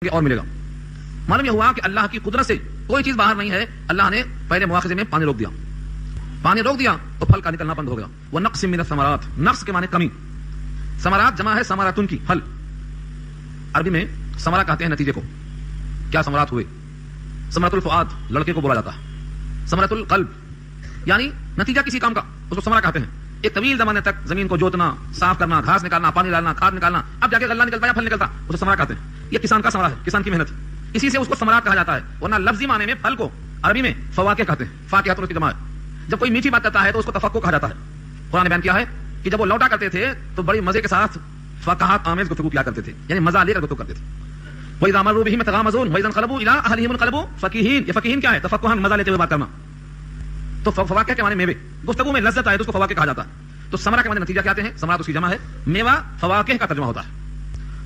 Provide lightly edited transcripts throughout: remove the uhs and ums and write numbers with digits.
اور ملے گا. معلوم یہ ہوا کہ اللہ کی قدرت سے کوئی چیز باہر نہیں ہے. اللہ نے پہلے مواخذے میں پانی روک دیا, پانی روک دیا تو پھل کا نکلنا بند ہو گیا. وہ نقص من الثمرات, نقص کے معنی کمی, ثمرات جمع ہے ثمراتن کی, پھل. عربی میں ثمرہ کہتے ہیں نتیجے کو. کیا ثمرات ہوئے؟ ثمرۃ الفؤاد لڑکے کو بولا جاتا ہے, ثمرۃ القلب یعنی نتیجہ کسی کام کا, اس کو ثمرہ کہتے ہیں. ایک طویل زمانے تک زمین کو جوتنا, صاف کرنا, گھاس نکالنا, پانی ڈالنا, کھاد نکالنا, اب جا کے غلہ نکلتا ہے, پھل نکلتا, اسے ثمرہ کہتے ہیں. یہ کسان کا ثمرہ ہے, کسان کی محنت, اسی سے اس کو ثمرات کہا جاتا ہے. ورنہ لفظی معنی میں پھل کو عربی میں فواکہ کہتے ہیں, فاکہۃ کی جمع ہے. جب کوئی میٹھی بات کرتا ہے تو اس کو تفقہ کہا جاتا ہے. قرآن نے بیان کیا ہے کہ جب وہ لوٹا کرتے تھے تو بڑی مزے کے ساتھ فقاہت آمیز گفتگو کیا کرتے تھے, یعنی مزہ لے کر گفتگو کرتے تھے. وَإِذَا مَرُّوا بِهِمْ يَتَغَامَزُونَ وَإِذَا انقلبوا إِلَىٰ أَهْلِهِمْ انقلبوا فَكِهِينَ. یہ فقیہین کیا ہے؟ تفقہاً, مزہ لیتے ہوئے بات کرنا. تو فواکہ کے معنی میوے, گفتگو میں لذت آئے تو اس کو فواکہ کہا جاتا ہے. تو ثمرہ کے معنی نتیجہ کہتے ہیں, ثمرات اس کی جمع ہے, میوہ فواکہ کا ترجمہ ہوتا ہے.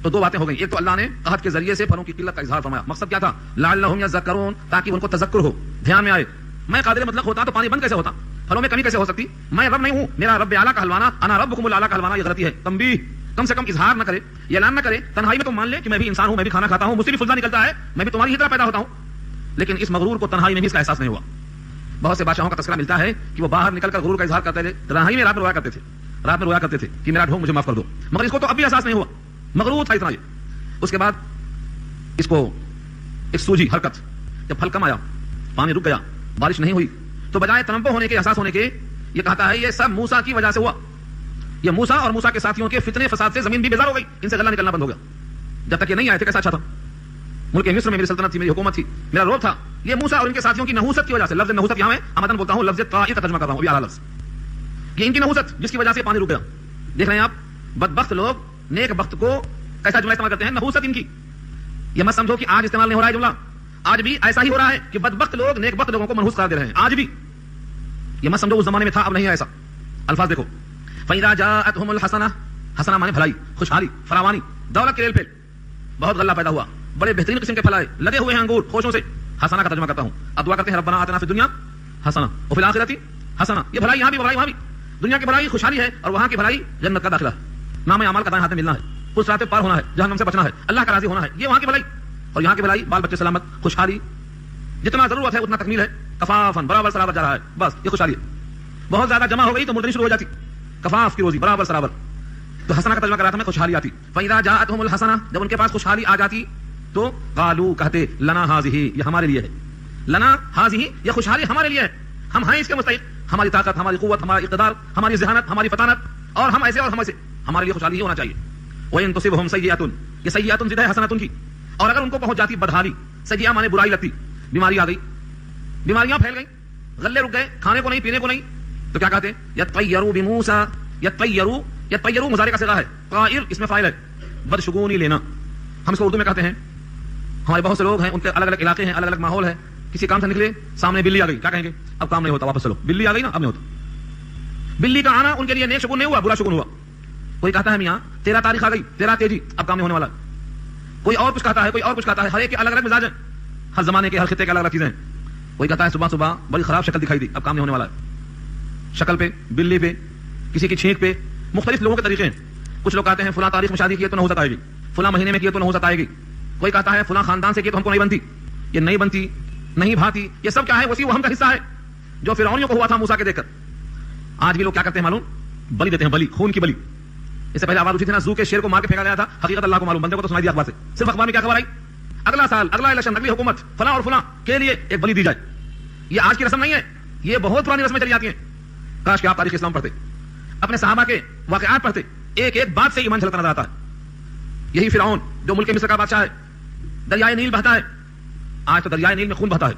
تو دو باتیں ہو گئی. ایک تو اللہ نے قحط کے ذریعے سے پھلوں کی قلت کا اظہار فرمایا. مقصد کیا تھا؟ لعلہم یذکرون, تاکہ ان کو تذکر ہو, دھیان میں آئے. میں قادر مطلق ہوتا تو پانی بند کیسے ہوتا, پھلوں میں کمی کیسے ہو سکتی؟ میں رب نہیں ہوں, میرا رب اعلیٰ کا حلوانا, انا ربکم الاعلیٰ کا حلوانا. یہ غلطی ہے. تنبیہ, کم سے کم اظہار نہ کرے, یہ اعلان نہ کرے. تنہائی میں تو مان لے کہ میں بھی انسان ہوں, میں بھی کھانا کھاتا ہوں, مجھ سے بھی فضلہ نکلتا ہے, میں بھی تمہاری ہی طرح پیدا ہوتا ہوں. لیکن اس مغرور کو تنہائی میں بھی اس کا احساس نہیں ہوا. بہت سے بادشاہوں کا تذکرہ ملتا ہے کہ وہ باہر نکل کر غرور کا اظہار کرتے تھے, تنہائی میں رات میں رویا کرتے تھے, رات میں رویا کرتے تھے کہ میرا ڈھونگ مجھے معاف کر دو, مگر اس کو تو اب بھی احساس نہیں ہوا, مغرور تھا اتنا یہ. اس کے بعد اس کو ایک سوجی حرکت, جب پھل کم آیا, پانی رک گیا, بارش نہیں ہوئی, تو بجائے تنبہ ہونے کے, احساس ہونے کے, یہ کہتا ہے یہ سب موسیٰ کی وجہ سے ہوا. یہ موسیٰ اور موسیٰ کے ساتھیوں کے فتنے فساد سے زمین بھی بیزار ہو گئی, ان سے غلہ نکلنا بند ہو گیا. جب تک یہ نہیں آئے تھے کیسا اچھا تھا. ملک مصر میں میری سلطنت تھی, میری حکومت تھی, میرا روب تھا. یہ موسیٰ اور ان کے ساتھیوں کی نحوست کی وجہ سے, لفظ نحوست یہاں میں آمدن بولتا ہوں, لفظ طاعت کا ترجمہ کر رہا ہوں, ابھی اعلیٰ لفظ. یہ ان کی نحوست جس کی وجہ سے پانی رک گیا. دیکھ رہے ہیں آپ, بدبخت لوگ نیک بخت کو کیسا جملہ استعمال کرتے ہیں, نحوست ان کی. یہ مت سمجھو کہ آج استعمال نہیں ہو رہا ہے جملہ, آج بھی ایسا ہی ہو رہا ہے کہ بدبخت لوگ نیک بخت لوگوں کو منحوس قرار دے رہے ہیں, آج بھی. یہ مت سمجھو اس زمانے میں تھا, اب نہیں ہے ایسا. الفاظ دیکھو, فَإِذَا جَاءَتْهُمُ الْحَسَنَةُ, حسنہ مانے بھلائی, خوشحالی, فراوانی, دولت کے ریل پھیل, بہت غلہ پیدا ہوا, بڑے بہترین قسم کے پھل آئے, لگے ہوئے ہیں انگور خوشوں سے. حسنہ کا ترجمہ کرتا ہوں. اب دعا کرتے ہیں ربنا آتنا فی الدنیا حسنہ وفی الآخرۃ حسنہ. یہ بھلائی یہاں بھی, بھلائی وہاں بھی. دنیا کی بھلائی خوشحالی ہے, اور وہاں کی بھلائی جنت کا داخلہ ہے, نام اعمال کا دائیں ہاتھ میں ملنا ہے, اس راستے پار ہونا ہے, جہنم سے بچنا ہے, اللہ کا راضی ہونا ہے. یہ وہاں کی بھلائی. اور یہاں کی بھلائی بال بچے سلامت, خوشحالی, جتنا ضرورت ہے اتنا تکمیل ہے, کفافن, برابر سرابر جا رہا ہے, بس یہ خوشحالی ہے. بہت زیادہ جمع ہو گئی تو مردنی شروع ہو جاتی, کفاف کی روزی, برابر سرابر. تو حسنہ کا ترجمہ کراتا میں خوشحالی آتی. فَإِذَا جَاءَتْهُمُ الْحَسَنَةُ, جب ان کے پاس خوشحالی آ جاتی تو قالوا, کہتے, لنا هذه, یہ ہمارے لیے ہے. لنا هذه, یہ خوشحالی ہمارے لیے ہے, ہم ہیں اس کے مستحق. ہماری طاقت, ہماری قوت, ہمارا اقتدار, ہماری ذہانت, ہماری فطانت, اور ہم ایسے اور ہم ایسے, ہمارے لیے خوشحالی ہی ہونا چاہیے. وَإِن تُصِبْهُمْ سَيِّئَةٌ, یہ سیئۃ ضد ہے حسنۃ کی, اور اگر ان کو پہنچ جاتی بدحالی, سیئہ مانے برائی لگتی, بیماری آ گئی, بیماریاں پھیل گئیں, غلے رک گئے, کھانے کو نہیں, پینے کو نہیں, تو کیا کہتے ہیں؟ یطیروا بموسیٰ, یطیروا مضارع کا صیغہ ہے, طائر اس میں فاعل ہے, بدشگونی لینا. ہم اس کو اردو میں کہتے ہیں, ہمارے بہت سے لوگ ہیں, ان کے الگ الگ علاقے ہیں, الگ الگ ماحول ہے, کسی کام سے نکلے, سامنے بلی آ گئی, کیا کہیں گے؟ اب کام نہیں ہوتا, واپس چلو. بلی آ گئی نا, اب نہیں ہوتا. بلی کا آنا ان کے لیے نیک شگون نہیں ہوا, برا شگون ہوا. کوئی کہتا ہے میاں تیرا تاریخ آ گئی, تیرا تیزی, اب کام نہیں ہونے والا. کوئی اور کچھ کہتا ہے, کوئی اور کچھ کہتا ہے, ہر ایک کے الگ الگ مزاج ہیں, ہر زمانے کے, ہر خطے کے الگ الگ چیزیں ہیں. کوئی کہتا ہے صبح صبح بڑی خراب شکل دکھائی دی, اب کام نہیں ہونے والا ہے. شکل پہ, بلی پہ, کسی کی چھینک پہ, مختلف لوگوں کے طریقے ہیں. کچھ لوگ کہتے ہیں فلاں تاریخ میں شادی کی تو نحوست آئے گی, فلاں مہینے میں کی تو نحوست آئے گی. کوئی کہتا ہے فلاں خاندان سے کی تو ہم کو نہیں بنتی, یہ نہیں بنتی, نہیں بھاتی. یہ سب کیا ہے؟ وسیع وہم کا حصہ ہے جو فرعونیوں کو ہوا تھا موسیٰ کے دیکھ کر. آج بھی لوگ کیا کرتے ہیں معلوم, بلی دیتے ہیں, بلی, خون کی بلی. اس سے پہلے آواز اٹھی تھی نا, زو کے شیر کو مار کے پھینکا گیا تھا, حقیقت اللہ کو معلوم, بندے کو تو سنائی دی اخبار سے. صرف اخبار میں کیا خبر آئی, اگلا سال, اگلا الیکشن, اگلی حکومت, فلاں اور فلاں کے لیے ایک بلی دی جائے. یہ آج کی رسم نہیں ہے, یہ بہت پرانی رسمیں چلی جاتی ہیں. کاش کہ آپ تاریخ اسلام پڑھتے, اپنے صحابہ کے واقعات پڑھتے, ایک ایک بات سے ایمان جھلکتا نظر آتا ہے. یہی فرعون جو ملک مصر کا بادشاہ ہے, دریائے نیل بہتا ہے. آج تو دریائے نیل میں خون بہتا ہے,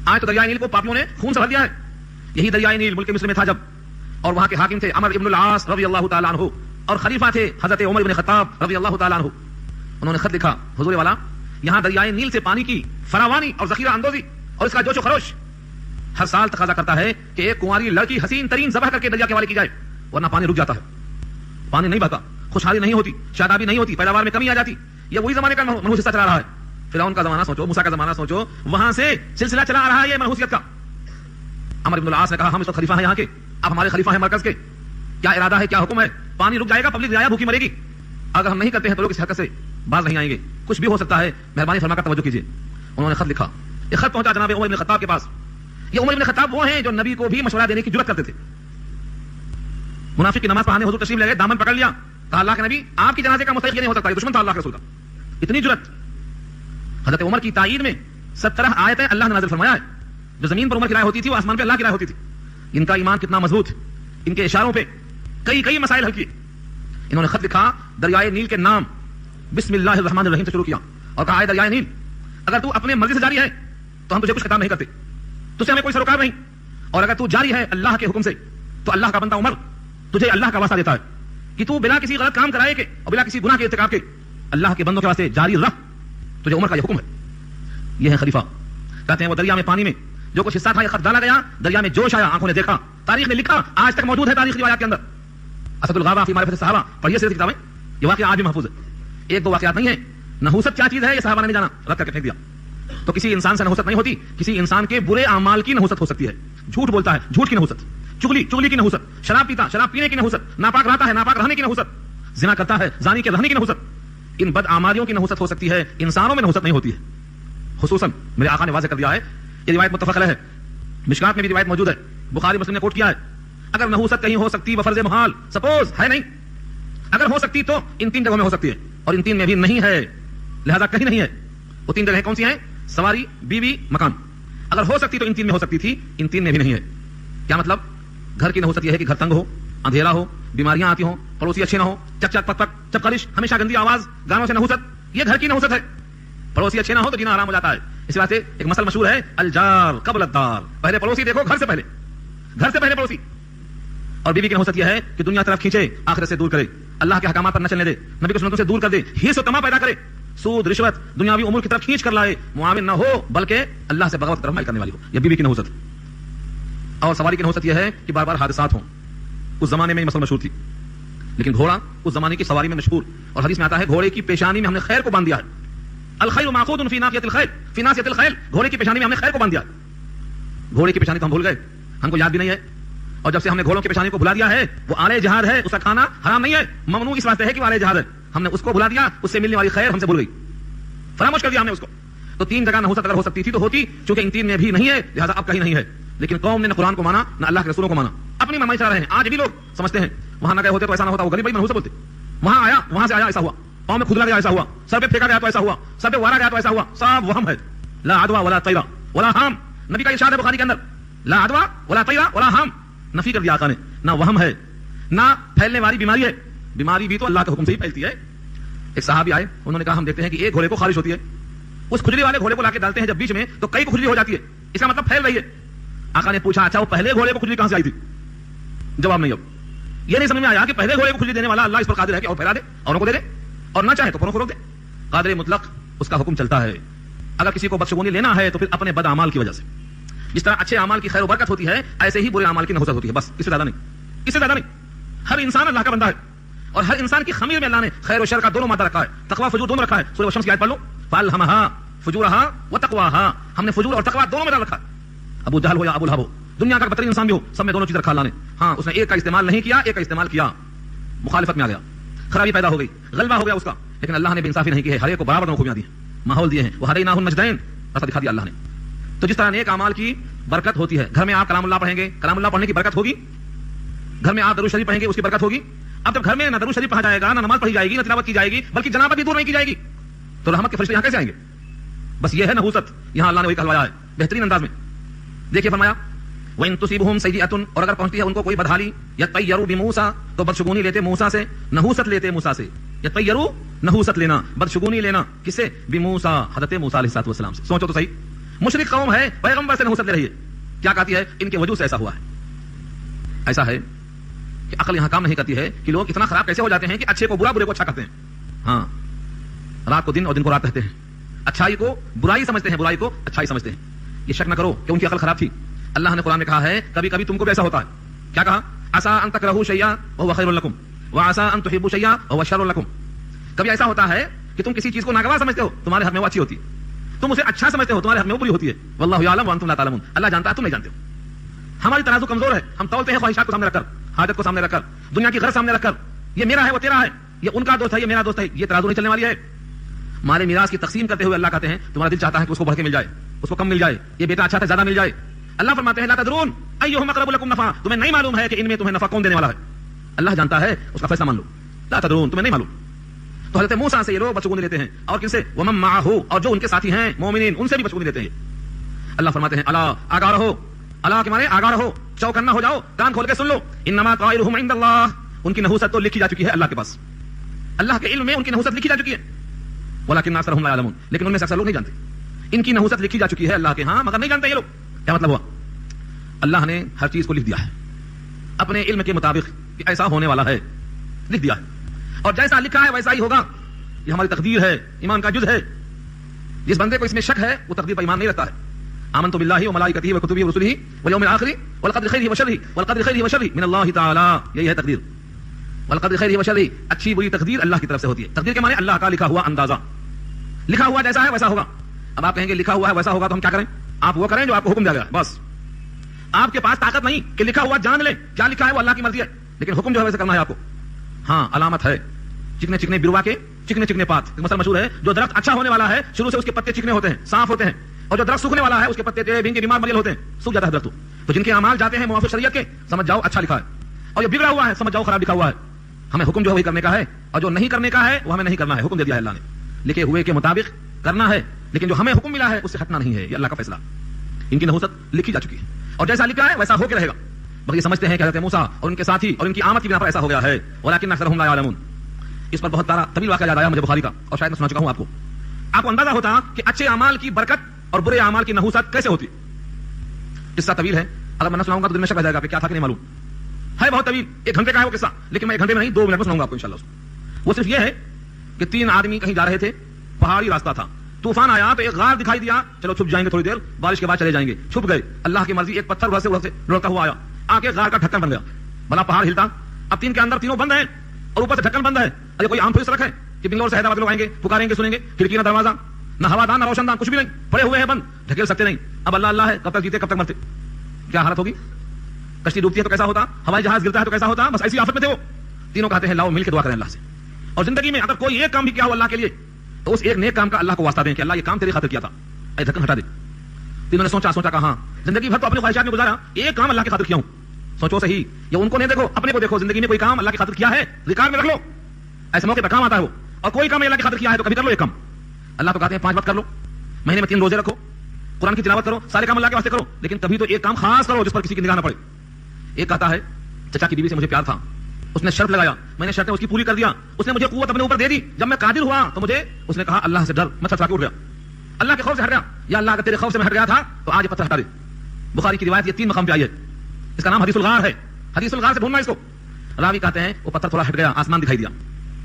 آج تو دریائے نیل کو پاپیوں نے خون سے بھر دیا ہے. یہی دریائے نیل ملک مصر میں تھا جب, اور وہاں کے حاکم تھے عمر ابن العاص رضی اللہ تعالیٰ عنہ, اور خلیفہ تھے حضرت عمر ابن خطاب رضی اللہ تعالیٰ عنہ. انہوں نے خط لکھا, حضور والا یہاں دریائے نیل سے پانی کی فراوانی اور ذخیرہ اندوزی اور اس کا جوش و خروش ہر سال تقاضا کرتا ہے کہ ایک کنواری لڑکی حسین ترین ذبح کر کے دریا کے حوالے کی جائے, ورنہ پانی رک جاتا ہے, پانی نہیں بہتا, خوشحالی نہیں ہوتی, شادابی نہیں ہوتی, پیداوار میں کمی آ جاتی. یہ وہی زمانے کا منحوس حصہ چلا رہا ہے. فرعون کا زمانہ سوچو, موسیٰ کا زمانہ سوچو, وہاں سے سلسلہ چلا آ رہا ہے یہ منحوسیت کا. عمر ابن العاص نے کہا ہم اس وقت خلیفہ ہیں یہاں کے, اب ہمارے خلیفہ ہیں مرکز کے, کیا ارادہ ہے, کیا حکم ہے؟ پانی رک جائے گا, پبلک ضائع بھوکی مرے گی. اگر ہم نہیں کرتے ہیں تو لوگ اس حرکت سے باز نہیں آئیں گے, کچھ بھی ہو سکتا ہے, مہربانی فرما کر توجہ کیجیے. انہوں نے خط لکھا, یہ خط پہنچا جناب عمر بن خطاب کے پاس. یہ عمر بن خطاب وہ ہیں جو نبی کو بھی مشورہ دینے کی جرأت کرتے تھے. منافق کی نماز پڑھانے حضور تشریف لے گئے, دامن پکڑ لیا, کہا اللہ کے نبی آپ کی جنازے کا مستحق یہ نہیں ہو سکتا, یہ دشمن تھا اللہ کے رسول کا. اتنی جرأت. حضرت عمر کی تائید میں 17 آیتیں اللہ نے نازل فرمایا ہے. جو زمین پر عمر کی رائے ہوتی تھی وہ آسمان پہ اللہ کی رائے ہوتی تھی. ان کا ایمان کتنا مضبوط, ان کے اشاروں پہ کئی مسائل حل کیے. انہوں نے خط لکھا, دریائے نیل کے نام بسم اللہ الرحمن الرحیم سے شروع کیا اور کہا, دریائے نیل اگر تو اپنے مرضی سے جاری ہے تو ہم تجھے کچھ خطاب نہیں کرتے, تجھ سے ہمیں کوئی سروکار نہیں, اور اگر تو جاری ہے اللہ کے حکم سے تو اللہ کا بندہ عمر تجھے اللہ کا واسطہ دیتا ہے کہ تو بلا کسی غلط کام کرائے کے اور بلا کسی گناہ کے ارتکاب کے اللہ کے بندوں کے واسطے جاری رہ, تجھے عمر کا یہ حکم ہے. یہ ہے خلیفہ. کہتے ہیں وہ دریا میں پانی میں جو کچھ حصہ تھا یہ خط ڈالا گیا, دریا میں جوش آیا, آنکھوں نے دیکھا, تاریخ نے لکھا, آج تک موجود ہے تاریخ روایات کے اندر. اسد الغابہ فی معرفت الصحابہ پڑھیے سیرت کی کتابیں, یہ واقعہ آج بھی محفوظ ہے. ایک دو واقعات نہیں ہے. نحوست کیا چیز ہے یہ صحابہ نے نہیں جانا, رد کر کے پھینک دیا. تو کسی انسان سے نحوست نہیں ہوتی, کسی انسان کے برے اعمال کی نحوست ہو سکتی ہے. جھوٹ بولتا ہے, جھوٹ کی نحوست, چغلی کی نحوست, شراب پیتا, شراب پینے کی نحوست, ناپاک رہتا ہے, ناپاک رہنے کی نحوست, زنا کرتا ہے, زانی کے رہنے کی نحوست. ان بد اعمالیوں کی نحوست ہو سکتی ہے, انسانوں میں نحوست نہیں ہوتی ہے. خصوصاً میرے آقا نے واضح کر دیا ہے, یہ روایت متفق علیہ ہے, مشکات میں بھی روایت موجود ہے, بخاری مسلم نے کوٹ کیا ہے. اگر نحوست کہیں ہو سکتی بفرض محال, سپوز ہے نہیں, اگر ہو سکتی تو ان 3 جگہوں میں ہو سکتی ہے, اور ان 3 میں بھی نہیں ہے, لہذا کہیں نہیں ہے. وہ 3 جگہیں کون سی ہیں؟ سواری, بیوی, مکان. اگر ہو سکتی تو ان 3 میں ہو سکتی تھی, ان 3 میں بھی نہیں ہے. کیا مطلب؟ گھر کی نحوست یہ ہے کہ گھر تنگ ہو, اندھیرا ہو, بیماریاں آتی ہوں, پڑوسی اچھے نہ ہو, چک چک پک پک, چپکلش, ہمیشہ گندی آواز, گانوں سے نحوست, یہ گھر کی نحوست ہے. پڑوسی اچھے نہ ہو تو جینا آرام ہو جاتا ہے. اس واسطے ایک مسئلہ مشہور ہے, الجار قبل الدار, پہلے پڑوسی دیکھو گھر سے پہلے پڑوسی. اور بیوی کی نحوست یہ ہے کہ دنیا طرف کھینچے, آخرت سے دور کرے, اللہ کے احکامات پر نہ چلنے دے, نبی کی سنتوں سے دور کر دے, حرص و طمع پیدا کرے, سود رشوت دنیاوی امور کی طرف کھینچ کر لائے, معاون نہ ہو بلکہ اللہ سے بغاوت کرنے والی ہو. یہ بیوی کی نحوست. اور سواری کی نحوست یہ ہے کہ بار بار حادثات ہوں. اس زمانے میں یہ مسئلہ مشہور تھی, لیکن گھوڑا اس زمانے کی سواری میں مشہور, اور حدیث میں آتا ہے گھوڑے کی پیشانی میں ہم نے خیر کو باندھ دیا ہے. الخیر ماخوذ فی ناصیۃ الخیر, فی ناصیۃ الخیر, گھوڑے کی پیشانی میں ہم نے خیر کو باندھ دیا. گھوڑے کی پیشانی تو ہم بھول گئے, ہم کو یاد بھی نہیں ہے. اور جب سے ہم نے گھوڑوں کی پیشانی کو بھلا دیا ہے, وہ آلے جہاد ہے, اس کا کھانا حرام نہیں ہے, ممنوع اس واسطے ہے کہ وہ آلے جہاد ہے, ہم نے اس کو بھلا دیا, اس سے ملنے والی خیر ہم سے بھول گئی, فراموش کر دیا ہم نے اس کو. تو 3 جگہ نحوست اگر ہو سکتی تھی تو ہوتی, چونکہ ان 3 میں بھی نہیں ہے, لہذا اب کہیں نہیں ہے. لیکن قوم نے نہ قرآن کو مانا نہ اللہ کے رسولوں کو مانا, اپنی منمائی چلا رہے ہیں. آج بھی لوگ سمجھتے ہیں وہاں نہ گئے ہوتے تو ایسا نہ ہوتا, وہ غریب بھائی منحوس بولتے, وہاں آیا, وہاں سے آیا ایسا ہوا, پاؤں میں کھدلا گیا ایسا ہوا, سر پہ پھینکا گیا تو ایسا ہوا, سر پہ وارا گیا تو ایسا ہوا. سب وہم ہے. لا عدوى ولا طیرہ ولا ہام, نبی کا ارشاد ہے بخاری کے اندر, لا عدوى ولا طیرہ ولا ہام, نفی کر دیا آقا نے. نہ وہم ہے نہ پھیلنے والی بیماری ہے, بیماری بھی تو اللہ کے حکم سے ہی پھیلتی ہے. ایک صحابی آئے, انہوں نے کہا ہم دیکھتے ہیں کہ ایک گھوڑے کو خارش ہوتی ہے, اس کھجلی والے گھوڑے کو لا کے ڈالتے ہیں جب بیچ میں تو کئی کو کھجلی ہو جاتی ہے, اس کا مطلب پھیل رہی ہے. آقا نے پوچھا اچھا وہ پہلے گھوڑے کو کھجلی کہاں سے آئی تھی؟ جواب نہیں. اب یہ نہیں سمجھ میں آیا کہ پہلے گھوڑے کو کھجلی دینے والا اللہ اس پر قادر ہے کہ اور پھیلا دے, اوروں کو دے دے, اور نہ چاہے تو پروں کو روک دے. قادر مطلق اس کا حکم چلتا ہے. اگر کسی کو بدشگونی لینا ہے تو پھر اپنے بد اعمال کی وجہ سے, جس طرح اچھے اعمال کی خیر و برکت ہوتی ہے ایسے ہی برے اعمال کی نحوست ہوتی ہے, بس اس سے زیادہ نہیں, اس سے زیادہ نہیں. ہر انسان اللہ کا بندہ ہے, اور ہر انسان کی خمیر میں اللہ نے خیر و شر کا دونوں مادہ رکھا ہے, تقوی فجور دونوں رکھا ہے. سورہ الشمس کی آیت پڑھ لو, فالہمہا فجورہا وتقواہا, ہم نے فجور اور تقوی دونوں میں رکھا ہے. ابو جہل ہو یا ابو لہب ہو, دنیا کا بدترین انسان بھی ہو, سب میں دونوں چیز رکھا اللہ نے. ہاں اس نے ایک کا استعمال نہیں کیا, ایک کا استعمال کیا, مخالفت میں آ گیا, خرابی پیدا ہو گئی, غلبہ ہو گیا اس کا. لیکن اللہ نے بے انصافی نہیں کی ہے, ہر ایک کو برابر خوبیاں دی, ماحول دیے ہیں. وہ ہدیناہ النجدین, راستہ دکھا دیا اللہ نے. تو جس طرح نیک اعمال کی برکت ہوتی ہے, گھر میں آپ کلام اللہ پڑھیں گے, کلام اللہ پڑھنے کی برکت ہوگی. گھر میں آپ درود شریف پڑھیں گے, اس کی برکت ہوگی. اب جب گھر میں نہ درود شریف پڑھا جائے گا, نہ نماز پڑھی جائے گی, نہ تلاوت کی جائے گی, بلکہ جنابت بھی دور نہیں کی جائے گی, تو رحمت کے فرشتے یہاں کیسے آئیں گے؟ بس یہ ہے نحوست. یہاں اللہ نے وہی کہلوایا ہے بہترین انداز میں. دیکھیے فرمایا وَإِن تُصِيبْهُمْ سَيِّئَةٌ, اور اگر پہنچتی ہے ان کو کوئی بدحالی, يَطَّيَّرُوا بِمُوسَىٰ, تو بدشگونی لیتے موسیٰ سے, نحوست لیتے موسیٰ سے. يَطَّيَّرُوا نحوست لینا, بدشگونی لینا کس سے؟ بِمُوسَىٰ, حضرت موسیٰ علیہ السلام سے. سوچو تو صحیح, مشرک قوم ہے, پیغمبر سے نحوست لے رہی ہے. کیا کہتی ہے؟ ان کے وجود سے ایسا ہوا ہے. ایسا ہے کہ عقل یہاں کام نہیں کرتی ہے کہ لوگ اتنا خراب کیسے ہو جاتے ہیں کہ اچھے کو برا, برے کو اچھا کرتے ہیں. ہاں, رات کو دن اور دن کو رات کہتے ہیں, اچھائی کو برائی سمجھتے ہیں, برائی کو اچھائی سمجھتے ہیں. یہ شک نہ کرو کہ ان کی عقل خراب تھی. اللہ نے قرآن میں کہا ہے کبھی کبھی تم کو بھی ایسا ہوتا ہے. کیا کہا؟ عسیٰ ان تکرہوا شیئا وہو خیر لکم وعسیٰ ان تحبوا شیئا وہو شر لکم. کبھی ایسا ہوتا ہے کہ تم کسی چیز کو ناگوار سمجھتے ہو, تمہارے حق میں وہ اچھی ہوتی ہے. تم اسے اچھا سمجھتے ہو, تمہارے حق میں وہ بری ہوتی ہے. واللہ یعلم وانتم لا تعلمون, اللہ جانتا ہے تم نہیں جانتے ہو. ہماری ترازو کمزور ہے, ہم تولتے ہیں خواہشات کو سامنے رکھ کر, حاجت کو سامنے رکھ کر, دنیا کی غرض سامنے رکھ کر, یہ میرا ہے وہ تیرا ہے, یہ ان کا دوست ہے یہ میرا دوست ہے. یہ ترازو نہیں چلنے والی ہے. مال میراث کی تقسیم کرتے ہوئے اللہ کہتے ہیں تمہارا دل چاہتا ہے کہ اس کو بڑھ کے مل جائے, اس کو کم مل جائے, یہ بیٹا اچھا تھا زیادہ مل جائے. اللہ فرماتے ہیں لا تدرون ایہم اقرب لکم نفعا, تمہیں نہیں معلوم ہے کہ ان میں تمہیں نفع کون دینے والا ہے. اللہ جانتا ہے, اس کا فیصلہ مان لو. لا تدرون, تمہیں نہیں معلوم. تو حضرت موسیٰ سے یہ لوگ بچگونی لیتے ہیں, اور کن سے؟ ومن معہ, اور جو ان کے ساتھی ہیں مومنین, ان سے بھی بچگونی لیتے ہیں. اللہ فرماتے ہیں الا, آگاہ رہو. اللہ کے معنی آگاہ رہو, چوکنا ہو جاؤ, کان کھول کے سن لو. انما طائرهم عند اللہ, ان کی نحوست تو لکھی جا چکی ہے اللہ کے پاس. اللہ کے علم میں ان کی نحوست لکھی جا چکی ہے. ولکن اکثرهم لا يعلمون, لیکن ان میں سے اکثر لوگ نہیں جانتے. ان کی نحوست لکھی جا چکی ہے اللہ کے ہاں, مگر نہیں جانتے یہ لوگ. کیا مطلب ہوا؟ اللہ نے ہر چیز کو لکھ دیا ہے اپنے علم کے مطابق کہ ایسا ہونے والا ہے, لکھ دیا ہے, اور جیسا لکھا ہے ویسا ہی ہوگا. یہ ہماری تقدیر ہے, ایمان کا جز ہے. جس بندے کو اس میں شک ہے وہ تقدیر پر ایمان نہیں رکھتا ہے. آمنت باللہ وملائکتہ وکتبہ ورسلہ والیوم الآخر والقدر خیرہ وشرہ من اللہ تعالی, یہی ہے تقدیر. والقدر خیرہ وشرہ, اچھی بری تقدیر اللہ کی طرف سے ہوتی ہے. تقدیر کے معنی اللہ کا لکھا ہوا اندازہ, لکھا ہوا جیسا ہے ویسا ہوگا. اب آپ کہیں گے لکھا ہوا ہے ویسا ہوگا تو ہم کیا کریں؟ آپ وہ کریں جو آپ کو حکم دیا گیا, بس. آپ کے پاس طاقت نہیں کہ لکھا ہوا جان لیں, کیا لکھا ہے وہ اللہ کی مرضی ہے, لیکن حکم جو ہے ویسے کرنا ہے آپ کو. ہاں علامت ہے چکنے چکنے بروا کے چکنے چکنے پات. مثلا مشہور ہے, جو درخت اچھا ہونے والا ہے شروع سے اس کے پتے چکنے ہوتے ہیں, صاف ہوتے ہیں, اور جو درخت سوکھنے والا ہے اس کے پتے ٹیڑے بھینگے بیمار مریل ہوتے ہیں, سوکھ جاتا ہے درخت. تو جن کے اعمال جاتے ہیں موافق شریعت کے, سمجھ جاؤ اچھا لکھا ہے, اور جو بگڑا ہوا ہے سمجھ جاؤ خراب لکھا ہوا ہے. ہمیں حکم جو ہے وہی کرنے کا ہے, اور جو نہیں کرنے کا ہے وہ ہمیں نہیں کرنا ہے. حکم دے دیا ہے اللہ نے, لکھے ہوئے کے مطابق کرنا ہے, لیکن جو ہمیں حکم ملا ہے اس سے ہٹنا نہیں ہے. یہ اللہ کا فیصلہ. ان کی نحوست لکھی جا چکی ہے, اور جیسا لکھا ہے ویسا ہو کے رہے گا. بلکہ سمجھتے ہیں کہ حضرت موسیٰ اور ان کے ساتھی اور ان کی آمد کی بنا پر ایسا ہو گیا ہے. ولکن اکثرهم لا يعلمون. اس پر بہت طویل واقعہ یاد آیا مجھے بخاری کا, اور شاید میں سنا چکا ہوں آپ کو. آپ کو اندازہ ہوتا کہ اچھے اعمال کی برکت اور برے اعمال کی نحوست کیسے ہوتی. قصہ طویل ہے, اگر میں نہ سناؤں گا تو دل میں شک رہ جائے گا کہ کیا تھا کہ نہیں معلوم ہے. بہت طویل, 1 گھنٹے کا ہے وہ قصہ, لیکن میں 1 گھنٹے میں نہیں 2 منٹ میں سناؤں گا آپ کو انشاءاللہ. وہ صرف یہ ہے کہ 3 آدمی کہیں جا رہے تھے, پہاڑی راستہ تھا, طوفان آیا تو ایک غار دکھائی دیا, چلو چھپ جائیں گے تھوڑی دیر, بارش کے بعد چلے جائیں گے. چھپ گئے, اللہ کی مرضی ایک پتھر ادھر سے لڑتا ہوا آیا, آ کے غار کا ڈھکن بن گیا. بنا پہاڑ ہلتا, اب 3 کے اندر تینوں بند ہیں اور اوپر سے ڈھکن بند ہے. ارے کوئی عام تھوڑی سڑک ہے کہ بنگلور سے حیدرآباد لوگ آئیں گے, پکاریں گے, سنیں گے, کھڑکی نہ دروازہ, نہ ہوادان نہ روشن دان, کچھ بھی نہیں, پڑے ہوئے ہیں بند, ڈھکیل سکتے نہیں. اب اللہ اللہ ہے, کب تک جیتے کب تک مرتے, کیا حالت ہوگی. کشتی ڈوبتی ہے تو کیسا ہوتا, ہوائی جہاز گرتا ہے تو کیسا ہوتا, بس ایسی آفت میں تھے وہ تینوں. کہتے ہیں لاؤ مل کے دعا کریں اللہ سے, اور زندگی میں اگر کوئی ایک کام بھی کیا ہو اللہ کے لیے تو اس ایک نیک کام کا اللہ کو واسطہ دیں کہ اللہ یہ کام تیری خاطر کیا تھا, اے ڈھکن ہٹا دے. تینوں نے سوچا کہاں زندگی بھر تو اپنی خواہشات میں گزارا, ایک کام اللہ کی خاطر کیا ہوں. سوچو صحیح, یہ ان کو نہیں دیکھو, اپنے کو دیکھو. زندگی میں کوئی کام اللہ کی خاطر کیا ہے ریکارڈ میں رکھ لو, ایسے موقع پہ کام آتا ہے وہ. اور کوئی کام اللہ کی خاطر کیا ہے تو کبھی کر لو ایک کام. اللہ تو کہتے ہیں 5 وقت کر لو, مہینے میں 3 روزے رکھو, قرآن کی تلاوت کرو, سارے کام اللہ کے واسطے کرو, لیکن کبھی تو ایک کام خاص کرو جس پر کسی کی نگاہ نہ پڑے. ایک کہتا ہے چچا کی بیوی سے مجھے پیار تھا, اس نے شرط لگایا, میں نے شرطیں اس کی پوری کر دیا, اس نے مجھے قوت اپنے اوپر دے دی, جب میں قادر ہوا تو مجھے اس نے کہا اللہ سے ڈر, میں سچا کے اٹھ گیا, اللہ کے خوف سے ہٹ گیا. یا اللہ اگر تیرے خوف سے میں ہٹ گیا تھا تو آج پتھر ہٹا دے. بخاری کی روایت یہ 3 مقام پہ آئی ہے, اس کا نام حدیث الغار ہے. حدیث الغار سے ڈھونڈنا اس کو. راوی کہتے ہیں وہ پتھر تھوڑا ہٹ گیا, آسمان دکھائی دیا,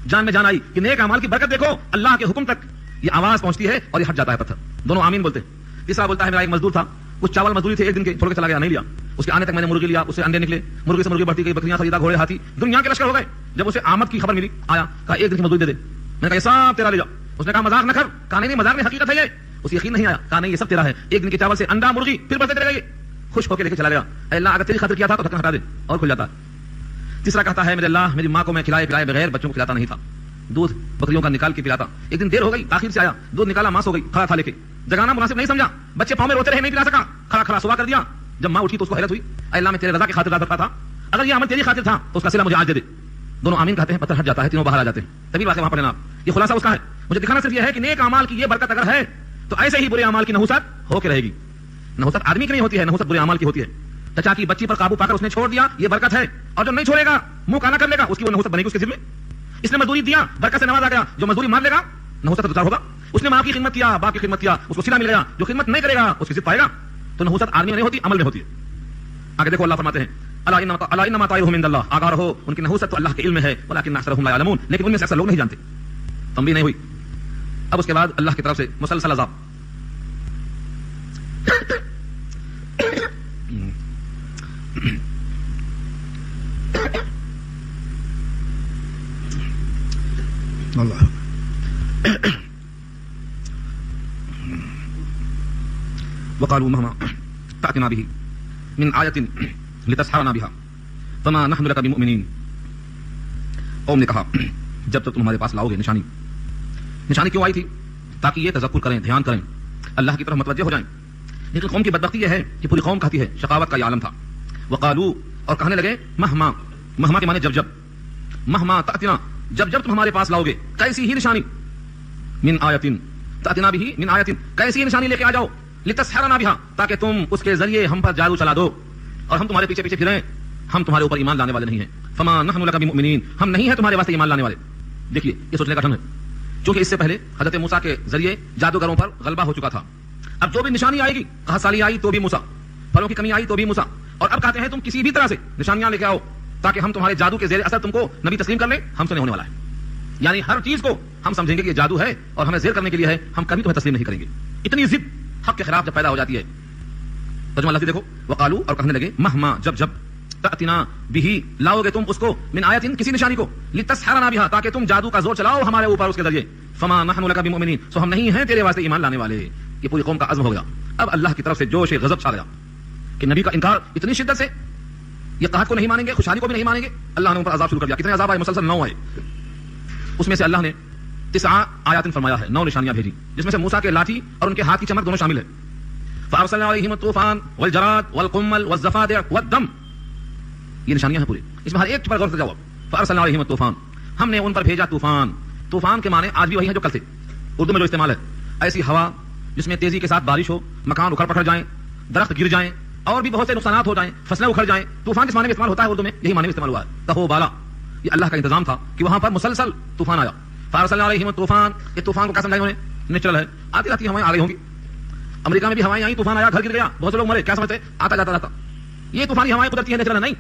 جان میں جان آئی کہ نیک اعمال کی برکت دیکھو, اللہ کے حکم تک یہ آواز پہنچتی ہے اور یہ ہٹ جاتا ہے پتھر. دونوں آمین بولتے ہیں. تیسرا بولتا ہے میرا ایک مزدور تھا, کچھ چاول مزدوری تھے, ایک دن کے چھوڑ کے چلا گیا, نہیں لیا. اس کے آنے تک میں نے مرغی لیا, اس سے انڈے نکلے, مرغی سے مرغی بڑھتی گئی, بکریاں خریدا, گھوڑے ہاتھی, دنیا کے لشکر ہو گئے. جب اسے آمد کی خبر ملی, آیا, کہا 1 دن کی مزدوری دے دے. میں نے کہا یہ سب تیرا لے جا. اس نے کہا مذاق نہ کر. کہا نہیں مذاق نہیں, حقیقت ہے یہ. اسے یقین نہیں آیا, کہا نہیں یہ سب تیرا ہے. 1 دن کے چاول سے انڈا مرغی پھر بڑھتے چلے گئے, خوش ہو کے لے کے چلا گیا. اے اللہ اگر تیری خاطر کیا تھا تو ڈھکن ہٹا دے, اور کھل جاتا. تیسرا کہتا ہے میرے اللہ میری ماں کو میں کھلائے پلائے بغیر بچوں کو کھلاتا نہیں تھا, دودھ بکریوں کا نکال کے پلاتا. 1 دن دیر ہو گئی, تاخیر سے آیا, دودھ نکالا, ماں سو گئی, کھڑا تھا لے کے, جگانا مناسب نہیں سمجھا, بچے پاؤں میں روتے رہے, نہیں پلا سکا, کھڑا کھڑا صبح کر دیا. جب ماں اٹھی تو اس کو حیرت ہوئی, اے اللہ میں تیرے رضا کی خاطر کرتا تھا, اگر یہ عمل تیری خاطر تھا تو اس کا صلہ مجھے آج دے دے. دونوں آمین کہتے ہیں, پتھر ہٹ جاتا ہے, تینوں باہر آ جاتے ہیں. تبھی واقعہ وہاں پڑھنا, یہ خلاصہ اس کا ہے. مجھے دکھانا صرف یہ ہے کہ نیک اعمال کی یہ برکت اگر ہے تو ایسے ہی برے اعمال کی نحوست ہو کے رہے گی. نحوست آدمی کی نہیں ہوتی ہے, نحوست برے اعمال کی ہوتی ہے. چچا کی بچی پر قابو پا کر اس نے چھوڑ دیا, یہ برکت ہے. اور جو نہیں چھوڑے گا, منہ کانا کر لے گا, اس کی وہ نحوست بنے گی اس کے ذمہ. اس نے مزدوری دیا, برکت سے نوازا گیا, جو مزدوری مار لے گا نحوست کا ہوگا. اس نے ماں کی خدمت کیا, باپ کی خدمت کیا, اس کو صلہ مل گیا. جو خدمت نہیں کرے گا اس کی ضد پائے گا. تو نحوست آدمی میں نہیں ہوتی, عمل میں ہوتی ہے. آگے دیکھو اللہ فرماتے ہیں الا انما طائرهم عند اللہ, آگاہ رہو ان کی نحوست تو اللہ کے علم میں ہے, ولکن اکثرهم لا يعلمون, لیکن ان میں سے اکثر لوگ نہیں جانتے. تنبیہ نہیں ہوئی. اب اس کے بعد اللہ کی طرف سے مسلسل عذاب. اللہ وقالوا مهما تأتنا به من آية لتسحرنا بها فما نحن لك بمؤمنين. قوم نے کہا جب تک تمہارے پاس لاؤ گے نشانی. نشانی کیوں آئی تھی؟ تاکہ یہ تذکر کریں, دھیان کریں, اللہ کی طرف متوجہ ہو جائیں. لیکن قوم کی بدبختی یہ ہے کہ پوری قوم کہتی ہے, شقاوت کا یہ عالم تھا. وقالو, اور کہنے لگے, مہما, مہما کے معنی جب جب, مہما تأتنا, جب جب تم ہمارے پاس لاؤ گے, کیسی ہی نشانی, من آیتن تأتنا بھی من آیتن, کیسی ہی نشانی لے کے آ جاؤ, لتسحرنا بها, تاکہ تم اس کے ذریعے ہم پر جادو چلا دو اور ہم تمہارے پیچھے پیچھے پھریں, ہم تمہارے اوپر ایمان لانے والے نہیں ہیں. فما نحن لک بمؤمنین, ہم نہیں ہیں تمہارے واسطے ایمان لانے والے. دیکھیے یہ سوچنے کا ڈھنگ ہے, چونکہ اس سے پہلے حضرت موسیٰ کے ذریعے جادوگروں پر غلبہ ہو چکا تھا. اب جو بھی نشانی آئے گی, کہا سالی آئی تو بھی موسیٰ, پھلوں کی کمی آئی تو بھی موسیٰ, اور اب کہتے ہیں تم کسی بھی طرح سے نشانیاں لے کے آؤ تاکہ ہم تمہارے جادو کے زیر اثر تم کو نبی تسلیم کر لیں. ہم سے نہیں ہونے والا ہے, یعنی ہر چیز کو ہم سمجھیں گے کہ یہ جادو ہے اور ہمیں زیر کرنے کے لیے ہے, ہم کبھی تمہیں تسلیم نہیں کریں گے. اتنی ضد حق کے خلاف جب پیدا ہو جاتی ہے. ترجمہ لفظی دیکھو, وقالو, اور کہنے لگے, مہما, جب جب, تأتنا بھی, لاؤ گے تم اس کو, من آیتن, کسی نشانی کو, لتسحرنا بها, تاکہ تم جادو کا زور چلاؤ ہمارے اوپر اس کے ذریعے. فما نحن لک بمؤمنین, سو ہم نہیں ہیں تیرے واسطے ایمان لانے والے. یہ پوری قوم کا عزم ہو گیا. اب اللہ کی طرف سے جوش غضب چھا گیا کہ نبی کا انکار اتنی شدت سے, یہ قحط کو نہیں مانیں گے, خوشحالی کو بھی نہیں مانیں گے. اللہ نے ان پر عذاب شروع کر دیا. کتنے عذاب آئے, مسلسل 9 آئے. اس میں سے اللہ نے 9 آیات فرمایا ہے, 9 نشانیاں بھیجی, جس میں سے موسیٰ کے لاٹھی اور ان کے ہاتھ کی چمک دونوں شامل ہے. فارسلنا علیہم الطوفان والجراد والقمل والضفادع والدم, یہ نشانیاں ہیں پوری. اس میں ہر ایک پر غور سے جاؤ. فارسلنا علیہم الطوفان, ہم نے ان پر بھیجا طوفان. طوفان کے معنی آج بھی وہی ہیں جو کل تھے, اردو میں جو استعمال ہے. ایسی ہوا جس میں تیزی کے ساتھ بارش ہو, مکان اکھڑ پکڑ جائیں, درخت گر جائیں, اور بھی بہت سے نقصانات ہو جائیں, فصلیں اکھڑ جائیں. طوفان کس معنی میں استعمال ہوتا ہے اردو میں, یہی معنی میں استعمال ہوا ہے. تہو بالا, یہ اللہ کا انتظام تھا کہ وہاں پر مسلسل طوفان آیا. فارسلنا علیہم الطوفان, یہ طوفان کو کیا سمجھا انہوں نے, نیچرل ہے, آتی رہتی ہوائیں آ گئی ہوں گی. امریکہ میں بھی ہوائیں آئیں, طوفان آیا, گھر گر گیا, بہت سے لوگ مرے, کیا سمجھتے, آتا جاتا رہتا. یہ طوفانی ہوائیں قدرتی ہیں, نیچرل نہیں,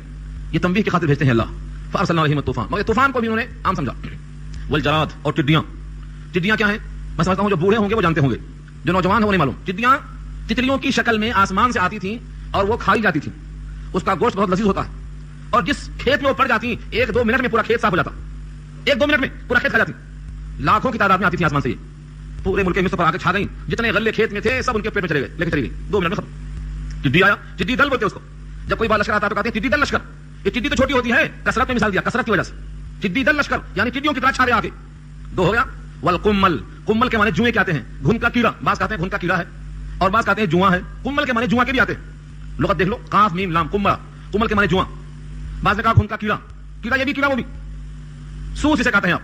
یہ تنبیہ کی خاطر بھیجتے ہیں اللہ. فارسلنا علیہم الطوفان, مگر طوفان کو بھی انہوں نے عام سمجھا. والجراد, اور ٹڈیاں. ٹڈیاں کیا ہیں, میں سمجھتا ہوں جو بوڑھے ہوں گے وہ جانتے ہوں گے, جو نوجوان ہیں وہ نہیں معلوم. ٹڈیاں تتلیوں کی شکل میں آسمان سے آتی تھیں اور وہ کھائی جاتی تھیں. اس کا گوشت بہت لذیذ ہوتا ہے, اور جس کھیت میں وہ پڑ جاتی 1-2 منٹ میں پورا کھیت صاف ہو جاتا. 1-2 منٹ میں پورا کھیت کھا جاتی. لاکھوں کی تعداد میں آتی تھی آسمان سے, یہ پورے ملک مصر پر آ کے چھا گئی. جتنے غلے کھیت میں تھے سب ان کے پیٹ میں چلے گئے, لے کے چلی گئی. 2 منٹ میں ختم. ٹڈی آیا, ٹڈی دل بولتے اس کو. جب کوئی بار لشکر آتا ہے تو کہتے ہیں ٹڈی دل لشکر. یہ ٹڈی تو چھوٹی ہوتی ہے, کثرت میں مثال دیا, کثرت کی وجہ سے. ٹڈی دل لشکر یعنی ٹڈیوں کی طرح چھا رہے آگے. 2 ہو گیا. والقمل, قمل کے معنی جوئیں کے آتے ہیں, گھن کا کیڑا. بعض کہتے ہیں گھن کا کیڑا ہے اور بعض کہتے ہیں جواں ہے. قمل کے معنی جواں کے بھی آتے ہیں. لغت دیکھ لو, قاف میم لام, قمل, قمل کے معنی جواں. بعض نے کہا گھن کا کیڑا, کیڑا یہ بھی کیڑا وہ بھی, سوس اسے کہتے ہیں آپ.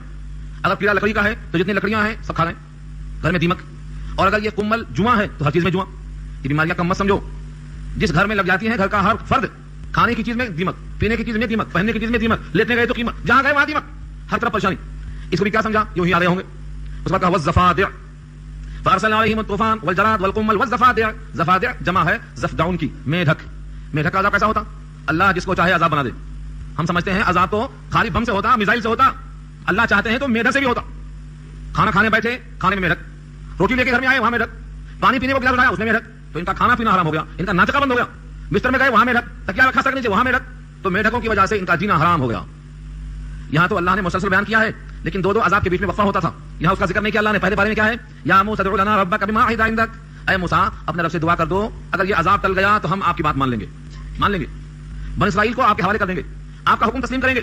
اگر کیڑا لکڑی کا ہے تو جتنی لکڑیاں ہیں سب کھا لیں, گھر میں دیمک. اور اگر یہ قمل جواں ہے تو ہر چیز میں جواں. یہ بیماریاں کم مت سمجھو, جس گھر میں لگ جاتی ہیں گھر کا ہر فرد, کھانے کی چیز میں دیمک, پینے کی چیز میں دیمک, پہننے کی چیز میں دیمک, لیٹنے گئے تو قیمت, جہاں گئے وہاں دیمک, ہر طرف پریشانی. اس کو بھی کیا سمجھا, یوں ہی آ رہے ہوں گے. اس بعد کہا والضفادع, فارسلنا علیہم الطوفان والجراد والقمل والضفادع. ضفادع جمع ہے ضفدعون کی, میڈک. میڈک کا عذاب کیسا ہوتا, اللہ جس کو چاہے عذاب بنا دے. ہم سمجھتے ہیں عذاب تو خالی بم سے ہوتا, میزائل سے ہوتا. اللہ چاہتے ہیں تو میڈک سے بھی ہوتا. کھانا کھانے بیٹھے, کھانے میں میڈک. روٹی لے کے گھر میں آئے, وہاں میڈک. پانی پینے کو گلاس اٹھایا, اس میں میڈک. تو ان کا کھانا پینا حرام ہو گیا, ان کا ناچکا بند ہو گیا. بستر میں گئے, وہاں میڈک. تکیا رکھا سکنے سے, وہاں میڈک. تو میڈکوں کی وجہ سے ان کا جینا حرام ہو گیا. یہاں تو اللہ نے مسلسل بیان کیا ہے, لیکن 2 عذاب کے بیچ میں وقفہ ہوتا تھا. یہاں اس کا ذکر نہیں کیا اللہ نے. پہلے بارے میں کیا ہے, یا موسیٰ ادع لنا ربک بما عہد عندک, اے موسیٰ اپنے رب سے دعا کر دو, اگر یہ عذاب ٹل گیا تو ہم آپ کی بات مان لیں گے, مان لیں گے. بنی اسرائیل کو آپ کے حوالے کر دیں گے, آپ کا حکم تسلیم کریں گے.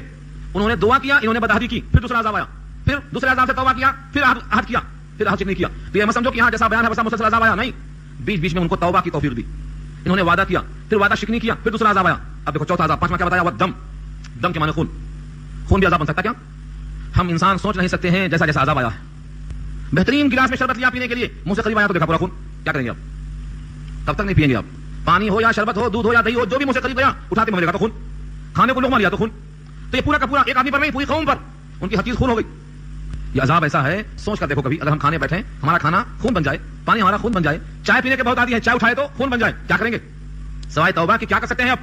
انہوں نے دعا کیا, انہوں نے بدعہدی کی, پھر دوسرا عذاب آیا, پھر دوسرے عذاب سے توبہ کیا, پھر عہد کیا, پھر عہد نہیں کیا. تو یہ مت سمجھو کہ یہاں جیسا بیان ہے ویسا مسلسل عذاب آیا, نہیں. بیچ بیچ میں ان کو توبہ کی توفیق دی. انہوں نے وعدہ کیا, پھر وعدہ شکنی کیا, پھر دوسرا عذاب آیا. اب دیکھو چوتھا عذاب, 5واں کیا بتایا, وہ دم. دم کے معنی خون. خون بھی عذاب بن سکتا کیا, ہم انسان سوچ نہیں سکتے ہیں جیسا جیسا عذاب آیا ہے. بہترین گلاس میں شربت لیا پینے کے لیے, منہ سے قریب آیا تو دیکھا پورا خون. کیا کریں گے آپ, تب تک نہیں پیئیں گے آپ. پانی ہو یا شربت ہو, دودھ ہو یا دہی ہو, جو بھی منہ سے قریب گیا اٹھاتے ملے گا تو خون. کھانے کو لقمہ لیا تو خون. تو یہ پورا کا پورا ایک آدمی پر نہیں, پوری قوم پر ان کی ہر چیز خون ہو گئی. یہ عذاب ایسا ہے, سوچ کر دیکھو کبھی, اگر ہم کھانے بیٹھیں, ہمارا کھانا خون بن جائے, پانی ہمارا خون بن جائے, چائے پینے کے بہت عادی ہیں, چائے اٹھائے تو خون بن جائے, کیا کریں گے سوائے توبہ کی, کیا کر سکتے ہیں آپ.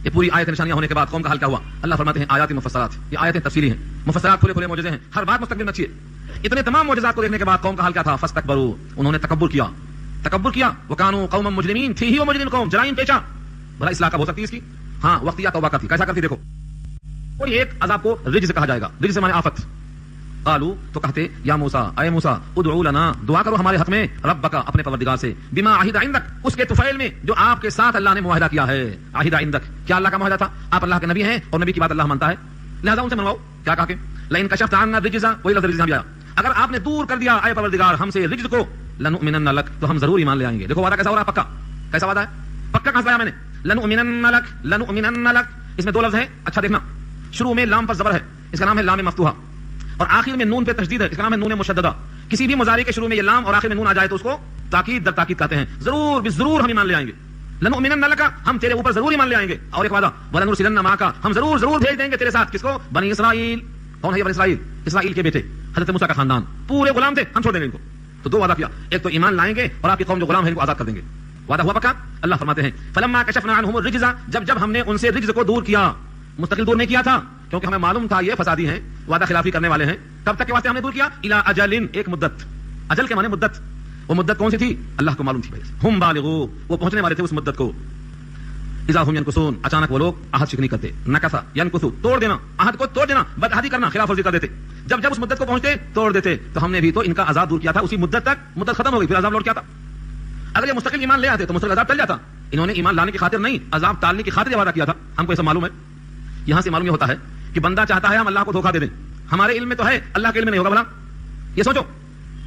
یہ پوری آیت نشانیاں ہونے کے بعد قوم کا حال کیا ہوا. اللہ فرماتے ہیں آیات مفصلات, یہ آیتیں تفصیلی ہیں, مفصلات کھلے کھلے معجزے ہیں, ہر بات مستقبل میں اچھی ہے. اتنے تمام معجزات کو دیکھنے کے بعد قوم کا حال کیا تھا, فاستکبروا, انہوں نے تکبر کیا, تکبر کیا. وکانوا قوما مجرمین, تھی ہی وہ مجرم قوم, جرائم پیشہ. بھلا اصلاح کب ہو سکتی ہے اس کی, ہاں وقتیہ توبہ کرتی. کیسا کرتی دیکھو. کوئی ایک عذاب کو رجز کہا جائے گا, رجز سے معنی آفت. قالوا, تو کہتے یا موسیٰ, اے موسیٰ, ادعو لنا, دعا کرو ہمارے حق میں, ربک, اپنے پروردگار سے, بما عہد عندک, اس کے طفیل میں جو آپ کے ساتھ اللہ نے معاہدہ کیا ہے. عہد عندک, کیا اللہ کا معاہدہ تھا, آپ اللہ کے نبی ہیں اور نبی کی بات اللہ مانتا ہے, لہذا ان سے منواؤ. کیا کہا کہ لئن کشفت عنا الرجز, وہی لفظ رجز بھی آیا, اگر آپ نے دور کر دیا اے پروردگار ہم سے رجز کو لنؤمنن لک تو ہم ضرور ایمان لے آئیں گے. دیکھو وعدہ کیسا ہو رہا ہے, پکا. کیسا وعدہ ہے, پکا. کہاں سے لایا میں نے, لنؤمنن لک, لنؤمنن لک. اس میں دو لفظ ہیں, اچھا دیکھنا. شروع میں لام پر زبر ہے, اس کا نام ہے لام مفتوحہ, اور آخر میں نون پہ تشدید ہے, اس کا نام ہے نون مشددہ. کسی بھی مضارع کے شروع میں یہ لام اور آخر میں نون آ جائے تو اس کو تاکید در تاکید کہتے ہیں. ضرور ضرور ہم ایمان لے آئیں گے. لنؤمنن لک, ہم تیرے اوپر ضرور ایمان لے آئیں گے. اور ایک وعدہ, ولنرسلن معک, ہم ضرور ضرور بھیج دیں گے تیرے ساتھ. کس کو, بنی اسرائیل. کون ہے یہ بنی اسرائیل؟ اسرائیل کے بیٹے, حضرت موسیٰ کا خاندان, پورے غلام تھے, ہم چھوڑ دیں گے ان کو. تو دو وعدہ کیا, ایک تو ایمان لائیں گے اور آپ کی قوم جو غلام ہے ان کو آزاد کر دیں گے. وعدہ ہوا پکا. اللہ فرماتے ہیں فلما کشفنا عنہم الرجز, جب ہم نے ان سے رجز کو دور کیا, مستقل دور نہیں کیا تھا کیونکہ ہمیں معلوم تھا یہ فسادی ہیں, وعدہ خلافی کرنے والے ہیں. کب تک کے واسطے ہم نے دور کیا, الی اجل, ایک مدت. اجل کے معنی مدت. وہ مدت کون سی تھی, اللہ کو معلوم تھی. ہم بالغو, وہ پہنچنے والے تھے اس مدت کو. اذا ہم ینکثون, اچانک وہ لوگ عہد شکنی کرتے. نکثا ینکثو, توڑ دینا, عہد کو توڑ دینا, بدعہدی کرنا, خلاف ورزی کر دیتے. جب اس مدت کو پہنچتے توڑ دیتے. تو ہم نے بھی تو ان کا عذاب دور کیا تھا اسی مدت تک. مدت ختم ہو گئی, پھر عذاب لوٹ کیا تھا. اگر یہ مستقل ایمان لے آتے تو مستقل عذاب ٹل جاتا. انہوں نے ایمان لانے کی خاطر نہیں, عذاب ٹالنے کی خاطر یہ وعدہ کیا تھا. ہم کو یہ سب معلوم ہے. یہاں سے معلوم یہ ہوتا ہے کہ بندہ چاہتا ہے ہم اللہ کو دھوکہ دے دیں. ہمارے علم میں تو ہے, اللہ کے علم میں نہیں ہوگا. بھلا یہ سوچو,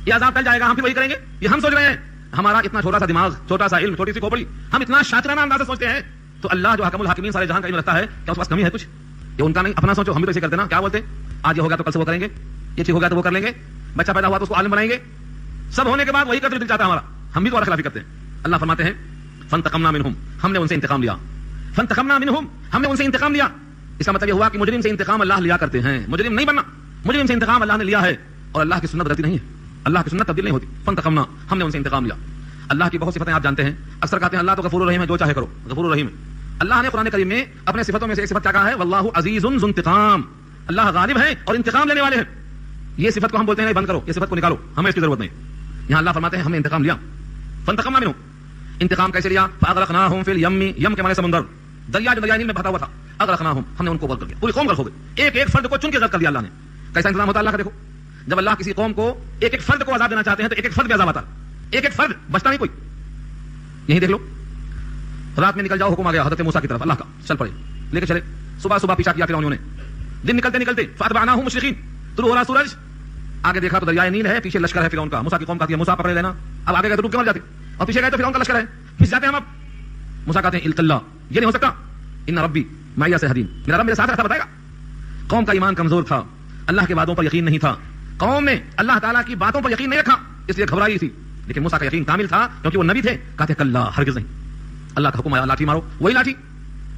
یہ عذاب ٹل جائے گا, ہم پھر وہی کریں گے. یہ ہم سوچ رہے ہیں. ہمارا اتنا چھوٹا سا دماغ, چھوٹا سا علم, چھوٹی سی کھوپڑی, ہم اتنا شاطرانہ انداز سے سوچتے ہیں. تو اللہ جو حکم الحاکمین سارے جہاں کا علم رکھتا ہے, کیا اس پاس کمی ہے کچھ؟ یہ ان کا نہیں, اپنا سوچو. ہم بھی تو ایسے کرتے نا, کیا بولتے, آج یہ ہو گیا تو کل سے وہ کریں گے, یہ ٹھیک ہو گیا تو وہ کر لیں گے, بچہ پیدا ہوا تو اس کو عالم بنائیں گے. سب ہونے کے بعد وہی کرتے دل چاہتا ہے ہمارا, ہم بھی تو خلافی کرتے ہیں. اللہ فرماتے ہیں فانتقمنا منہم, ہم نے ان سے انتقام لیا. فانتقمنا منہم, ہم نے ان سے انتقام لیا. اس کا مطلب یہ ہوا کہ مجرم سے انتقام اللہ لیا کرتے ہیں. مجرم نہیں بننا, مجرم سے انتقام اللہ نے لیا ہے. اور اللہ کی سنت بدلتی نہیں ہے, اللہ کی سنت تبدیل نہیں ہوتی. فانتقمنا, ہم نے ان سے انتقام لیا. اللہ کی بہت صفتیں آپ جانتے ہیں. اکثر کہتے ہیں اللہ تو غفور الرحیم ہے, جو چاہے کرو, غفور الرحیم ہے. اللہ نے قرآن کریم میں اپنے صفتوں میں سے ایک صفت کیا کہا ہے, واللہ عزیز ذو انتقام, اللہ غالب ہے اور انتقام لینے والے ہیں. یہ صفت کو ہم بولتے ہیں بند کرو, یہ صفت کو نکالو, ہمیں اس کی ضرورت نہیں. یہاں اللہ فرماتے ہیں ہم نے انتقام لیا. فانتقمنا منہم, انتقام کیسے لیا, فاغرقناہم فی الیم, یم کے معنی سمندر, دریا جو دریا نیل میں بہتا ہوا تھا. اغرقناہم, ہم نے ان کو غرق کر دیا, پوری قوم غرق ہو گئی. ایک ایک فرد کو چن کے غرق کر دیا اللہ نے. کیسا انتظام ہوتا ہے اللہ کا, دیکھو جب اللہ کسی قوم کو ایک ایک فرد کو عذاب دینا چاہتے ہیں تو ایک ایک فرد پہ عذاب آتا ہے. ایک ایک فرد بچتا نہیں کوئی. یہیں دیکھ لو, رات میں نکل جاؤ, حکم آ گیا حضرت موسیٰ کی طرف, اللہ کا چل پڑے, لے کے چلے. صبح صبح پیچھا کیا فرعون نے, دن نکلتے نکلتے فاتبعناہم مشرقین, طلوع ہو رہا سورج, آگے دیکھا تو دریائے نیل ہے, پیچھے لشکر ہے فرعون کا. موسیٰ کی قوم کہتی ہے موسیٰ پکڑے لینا. اب آگے گئے تو ڈوب کے مر جاتے, اور پیچھے گئے تو فرعون کا لشکر ہے, پھنس جاتے ہیں ہم. اب موسیٰ کہتے ہیں الکلا, یہ نہیں ہو سکتا, ان ربی معیہ سیہدین, میرا رب میرے ساتھ رہتا بتائے گا. قوم کا ایمان کمزور تھا, اللہ کے وعدوں پر یقین نہیں تھا. قوم نے اللہ تعالیٰ کی باتوں پر یقین نہیں رکھا, اس لیے گھبرائی تھی. لیکن موسیٰ کا یقین کامل تھا کیونکہ وہ نبی تھے. کہتے کلا, ہرگز نہیں. اللہ کا حکم آیا, لاٹھی مارو, وہی لاٹھی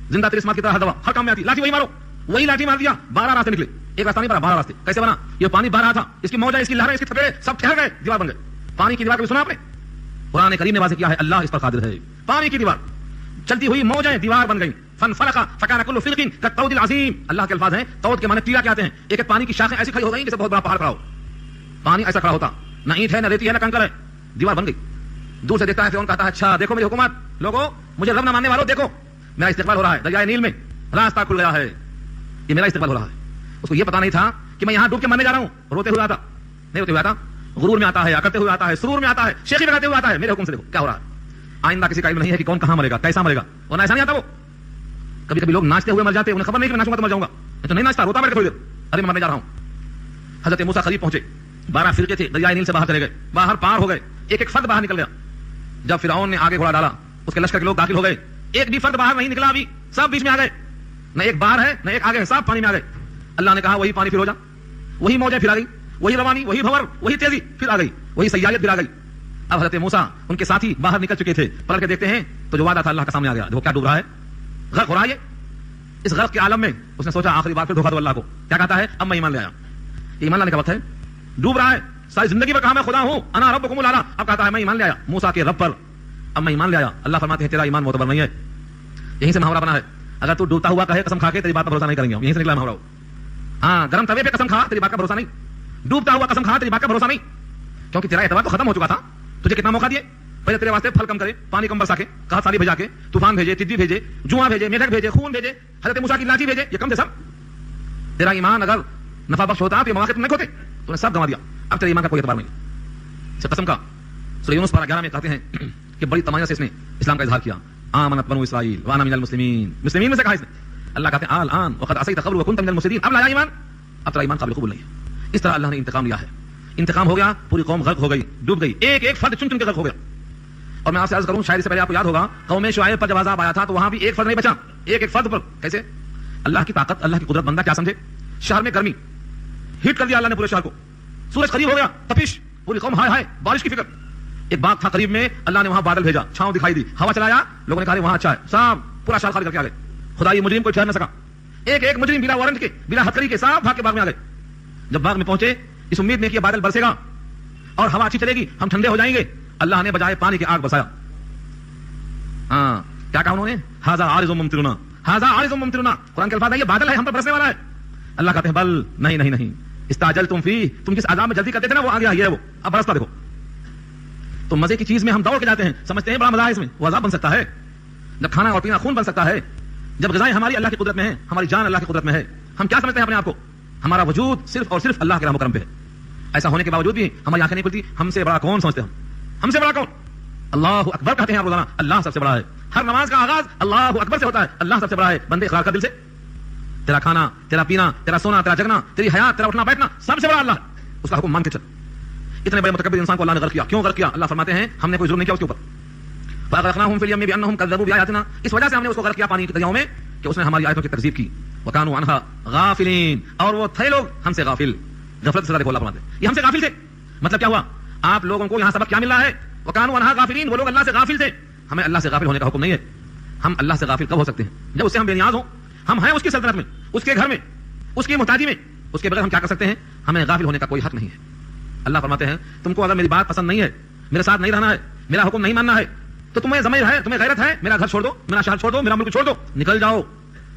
زندہ تیرے اسمات کی طرح ہر دوا ہر کام میں آتی, لاٹھی وہی مارو, وہی لاٹھی مار دیا. 12 راستے نکلے, ایک راستہ نہیں بنا, 12 راستے. کیسے بنا, یہ پانی بہ رہا تھا, اس کی موجیں, اس کی لہریں, اس کی تھپڑے سب ٹھہر گئے, دیوار بن گئے. پانی کی دیوار کبھی سنا آپ نے؟ قرآن کریم نے واضح کیا ہے اللہ اس پر قادر ہے. پانی کی دیوار, چلتی ہوئی موجیں دیوار بن گئی. فانفلق فكان كل فرق كالطود العظيم, اللہ کے الفاظ ہیں. طود کے معنی ٹیلا کہتے ہیں. ایک ایک پانی کی شاخیں ایسی کھڑی ہو گئی جیسے بہت بڑا پہاڑ کھڑا ہو. پانی ایسا کھڑا ہوتا, نہ اینٹ ہے, نہ ریتی ہے, نہ کنکر ہے, دیوار بن گئی. دور سے دیکھتا ہے فرعون, کہتا ہے اچھا دیکھو میری حکومت, لوگوں مجھے رب نہ ماننے والوں, دیکھو میرا استقبال ہو رہا ہے. دریائے نیل میں راستہ کھل گیا ہے, یہ میرا استقبال ہو رہا ہے. اس کو یہ پتا نہیں تھا کہ میں یہاں ڈوب کے مرنے جا رہا ہوں. روتے ہوئے آتا, نہیں روتے ہوئے آتا, غرور میں آتا ہے, کرتے ہوئے آتا ہے, سرور میں آتا ہے, شیخی لگاتے ہوئے آتا ہے. میرے حکم سے دیکھو کیا ہو رہا ہے. آئندہ کسی کا علم نہیں ہے کہ کون کہاں مرے گا, کیسا مرے گا, ورنہ ایسا نہیں آتا. وہ کبھی کبھی لوگ ناچتے ہوئے مر جاتے, انہیں خبر نہیں کہ ناچوں گا تو مر جاؤں گا, تو نہیں ناچتا, روتا میرے تھوڑی دیر, ارے میں مرنے جا رہا ہوں. حضرت موسیٰ قریب پہنچے, 12 فرقے تھے, دریائے نیل سے باہر چلے گئے, باہر پار ہو گئے, ایک ایک فرد باہر نکل گیا. جب فرعون نے آگے گھوڑا ڈالا, اس کے لشکر کے لوگ داخل ہو گئے, ایک بھی فرد باہر نہیں نکلا. ابھی سب بیچ میں آ گئے, نہ ایک باہر ہے نہ ایک آگے ہے, سب پانی میں آ گئے. اللہ نے کہا وہی پانی پھر ہو جا, وہی موجیں پھر آ گئی, وہی روانی, وہی بھور, وہی تیزی پھر آ گئی, وہی سیاحت پھر آ گئی. اب حضرت موسیٰ ان کے ساتھی باہر نکل چکے تھے, پلٹ کے دیکھتے ہیں تو جو وعدہ تھا اللہ کا سامنے آ گیا. دیکھو کیا ڈوب رہا ہے, غرق ہو رہا ہے. اس غرق کے عالم میں اس نے سوچا آخری بار پھر دھوکہ دو اللہ کو. کیا کہتا ہے, اب میں ایمان لے آیا. ایمان لانے کا وقت ہے, ڈوب رہا ہے, ساری زندگی پر کہا میں خدا ہوں, انا ربکم الاعلی. اب کہتا ہے میں ایمان لے آیا موسیٰ کے رب پر, اب میں ایمان لے آیا. اللہ فرماتے ہیں تیرا ایمان معتبر نہیں ہے. یہیں سے محاورہ بنا ہے, اگر تو ڈوبتا ہوا کہے قسم کھا کے تیری بات پر بھروسہ نہیں کریں گے, یہیں سے نکلا محاورہ. ہاں, گرم توے پہ قسم کھا, تیری بات کا بھروسہ نہیں. ڈوبتا ہوا قسم کھا, تیری بات کا بھروسہ نہیں, کیونکہ تیرا اعتبار تو ختم ہو چکا تھا. تجھے کتنا موقع دیے, پہلے تیرے واسطے پھل کم کرے, پانی کم برسا کے, کہا سالی بھیجا کے, طوفان بھیجے, تیتلی بھیجے, جواں بھیجے, میڈک بھیجے, خون بھیجے, حضرت موسیٰ کی لاٹھی بھیجے, یہ کم تھے سب. تیرا ایمان اگر نفع بخش ہوتا تو یہ مواقع تم نہیں کھوتے, تو نے سب گنوا دیا. اب تیرے ایمان کا کوئی اعتبار نہیں. اس قسم کا سورہ یونس پارہ 11 میں کہتے ہیں کہ بڑی تمانیہ سے اس نے اسلام کا اظہار کیا. آمنت بنو اسرائیل وانا من المسلمین, مسلمین میں سے کہا اس نے. اللہ کہتے ہیں الان وقد عصیت قبل وكنت من المفسدین, اب لایا ایمان, اب تیرا ایمان قابل قبول نہیں ہے. اس طرح اللہ نے انتقام لیا ہے. انتقام ہو گیا, پوری قوم غرق ہو گئی, ڈوب گئی, ایک ایک فرد چن چن کے غرق ہو گیا. اور میں آپ سے عرض کروں, شاید اس سے پہلے آپ کو یاد ہوگا قوم شعیب پر جب عذاب آیا تھا تو وہاں بھی ایک فرد نہیں بچا, ایک ایک فرد پر. کیسے؟ اللہ کی طاقت, اللہ کی قدرت بندہ کیا سمجھے. شہر میں گرمی, ہیٹ کر دیا اللہ نے پورے شہر کو, سورج قریب ہو گیا, تپش, پوری قوم ہائے ہائے, بارش کی فکر. ایک باغ تھا قریب میں, اللہ نے وہاں بادل بھیجا, چھاؤں دکھائی دی, ہوا چلایا, لوگوں نے کہا وہاں اچھا ہے, صاحب پورا شہر خالی کر کے آ گئے. خدا یہ مجرم کوئی ٹھہر نہ سکا, ایک ایک مجرم بلا وارنٹ کے, بلا ہتھکڑی کے صاحب بھاگ کے باغ میں آ گئے. جب باغ میں پہنچے اس امید میں کہ بادل برسے گا اور ہوا اچھی چلے گی, ہم ٹھنڈے ہو جائیں گے, اللہ نے بجائے پانی کی آگ برسایا. ہاں کیا کہا انہوں نے, ھذا عارض ممطرنا, ھذا عارض ممطرنا. قرآن کے الفاظ ہے یہ بادل ہے, ہم پر برسنے والا ہے. اللہ کہتے ہیں بل, نہیں نہیں نہیں, استعجلتم فیہ, تم جس عذاب میں جلدی کرتے تھے نا وہ آ گیا, یہ وہ اب برستا دیکھو. تو مزے کی چیز میں ہم دوڑ کے جاتے ہیں, سمجھتے ہیں بڑا مزہ ہے اس میں, وہ عذاب بن سکتا ہے. جب کھانا اور پینا خون بن سکتا ہے, جب غذائیں ہماری اللہ کی قدرت میں ہیں, ہماری جان اللہ کی قدرت میں ہے, ہم کیا سمجھتے ہیں اپنے آپ کو, ہمارا وجود صرف اور صرف اللہ کے رحم و کرم پہ ہے. ایسا ہونے کے باوجود بھی ہماری آنکھیں نہیں کھلتی, ہم سے بڑا کون سمجھتے ہیں, ہم سے بڑا کون. اللہ اکبر کہتے ہیں روزانہ, اللہ سب سے بڑا ہے. ہر نماز کا آغاز اللہ اکبر سے ہوتا ہے, اللہ سب سے بڑا ہے. بندے اقرار کر دل سے, تیرا کھانا, تیرا پینا, تیرا سونا, تیرا جگنا, تیری حیات, تیرا اٹھنا بیٹھنا, سب سے بڑا اللہ ہے. اس کا حکم مان کے چل. اتنے بڑے متکبر انسان کو اللہ نے غرق کیا, کیوں غرق کیا؟ اللہ فرماتے ہیں ہم نے کوئی ظلم نہیں کیا اس کے اوپر. فاغرقناهم في اليم بانهم كذبوا بآياتنا, اس وجہ سے ہم نے اس کو غرق کیا پانی کے دریاؤں میں کہ اس نے ہماری آیتوں کی تکذیب کی. وكانوا عنها غافلين, اور وہ تھے لوگ ہم سے غافل. غفلت سے دیکھو اللہ فرماتے ہیں یہ ہم سے غافل تھے. مطلب کیا ہوا, آپ لوگوں کو یہاں سبق کیا مل رہا ہے, وكانوا عنها غافلين, وہ لوگ اللہ سے غافل تھے. ہمیں اللہ سے غافل ہونے کا حکم نہیں ہے. ہم اللہ سے غافل کب ہو سکتے ہیں؟ جب اس سے ہم بے نیاز ہوں, ہم ہیں اس کی سلطنت میں, اس کے گھر میں, اس کی محتاجی میں, اس کے بغیر ہم کیا کر سکتے ہیں؟ ہمیں غافل ہونے کا کوئی حق نہیں ہے. اللہ فرماتے ہیں تم کو اگر میری بات پسند نہیں ہے, میرے ساتھ نہیں رہنا ہے, میرا حکم نہیں ماننا ہے, تو تمہیں ضمیر ہے, تمہیں غیرت ہے, میرا گھر چھوڑ دو, میرا شہر چھوڑ دو, میرا ملک چھوڑ دو, نکل جاؤ.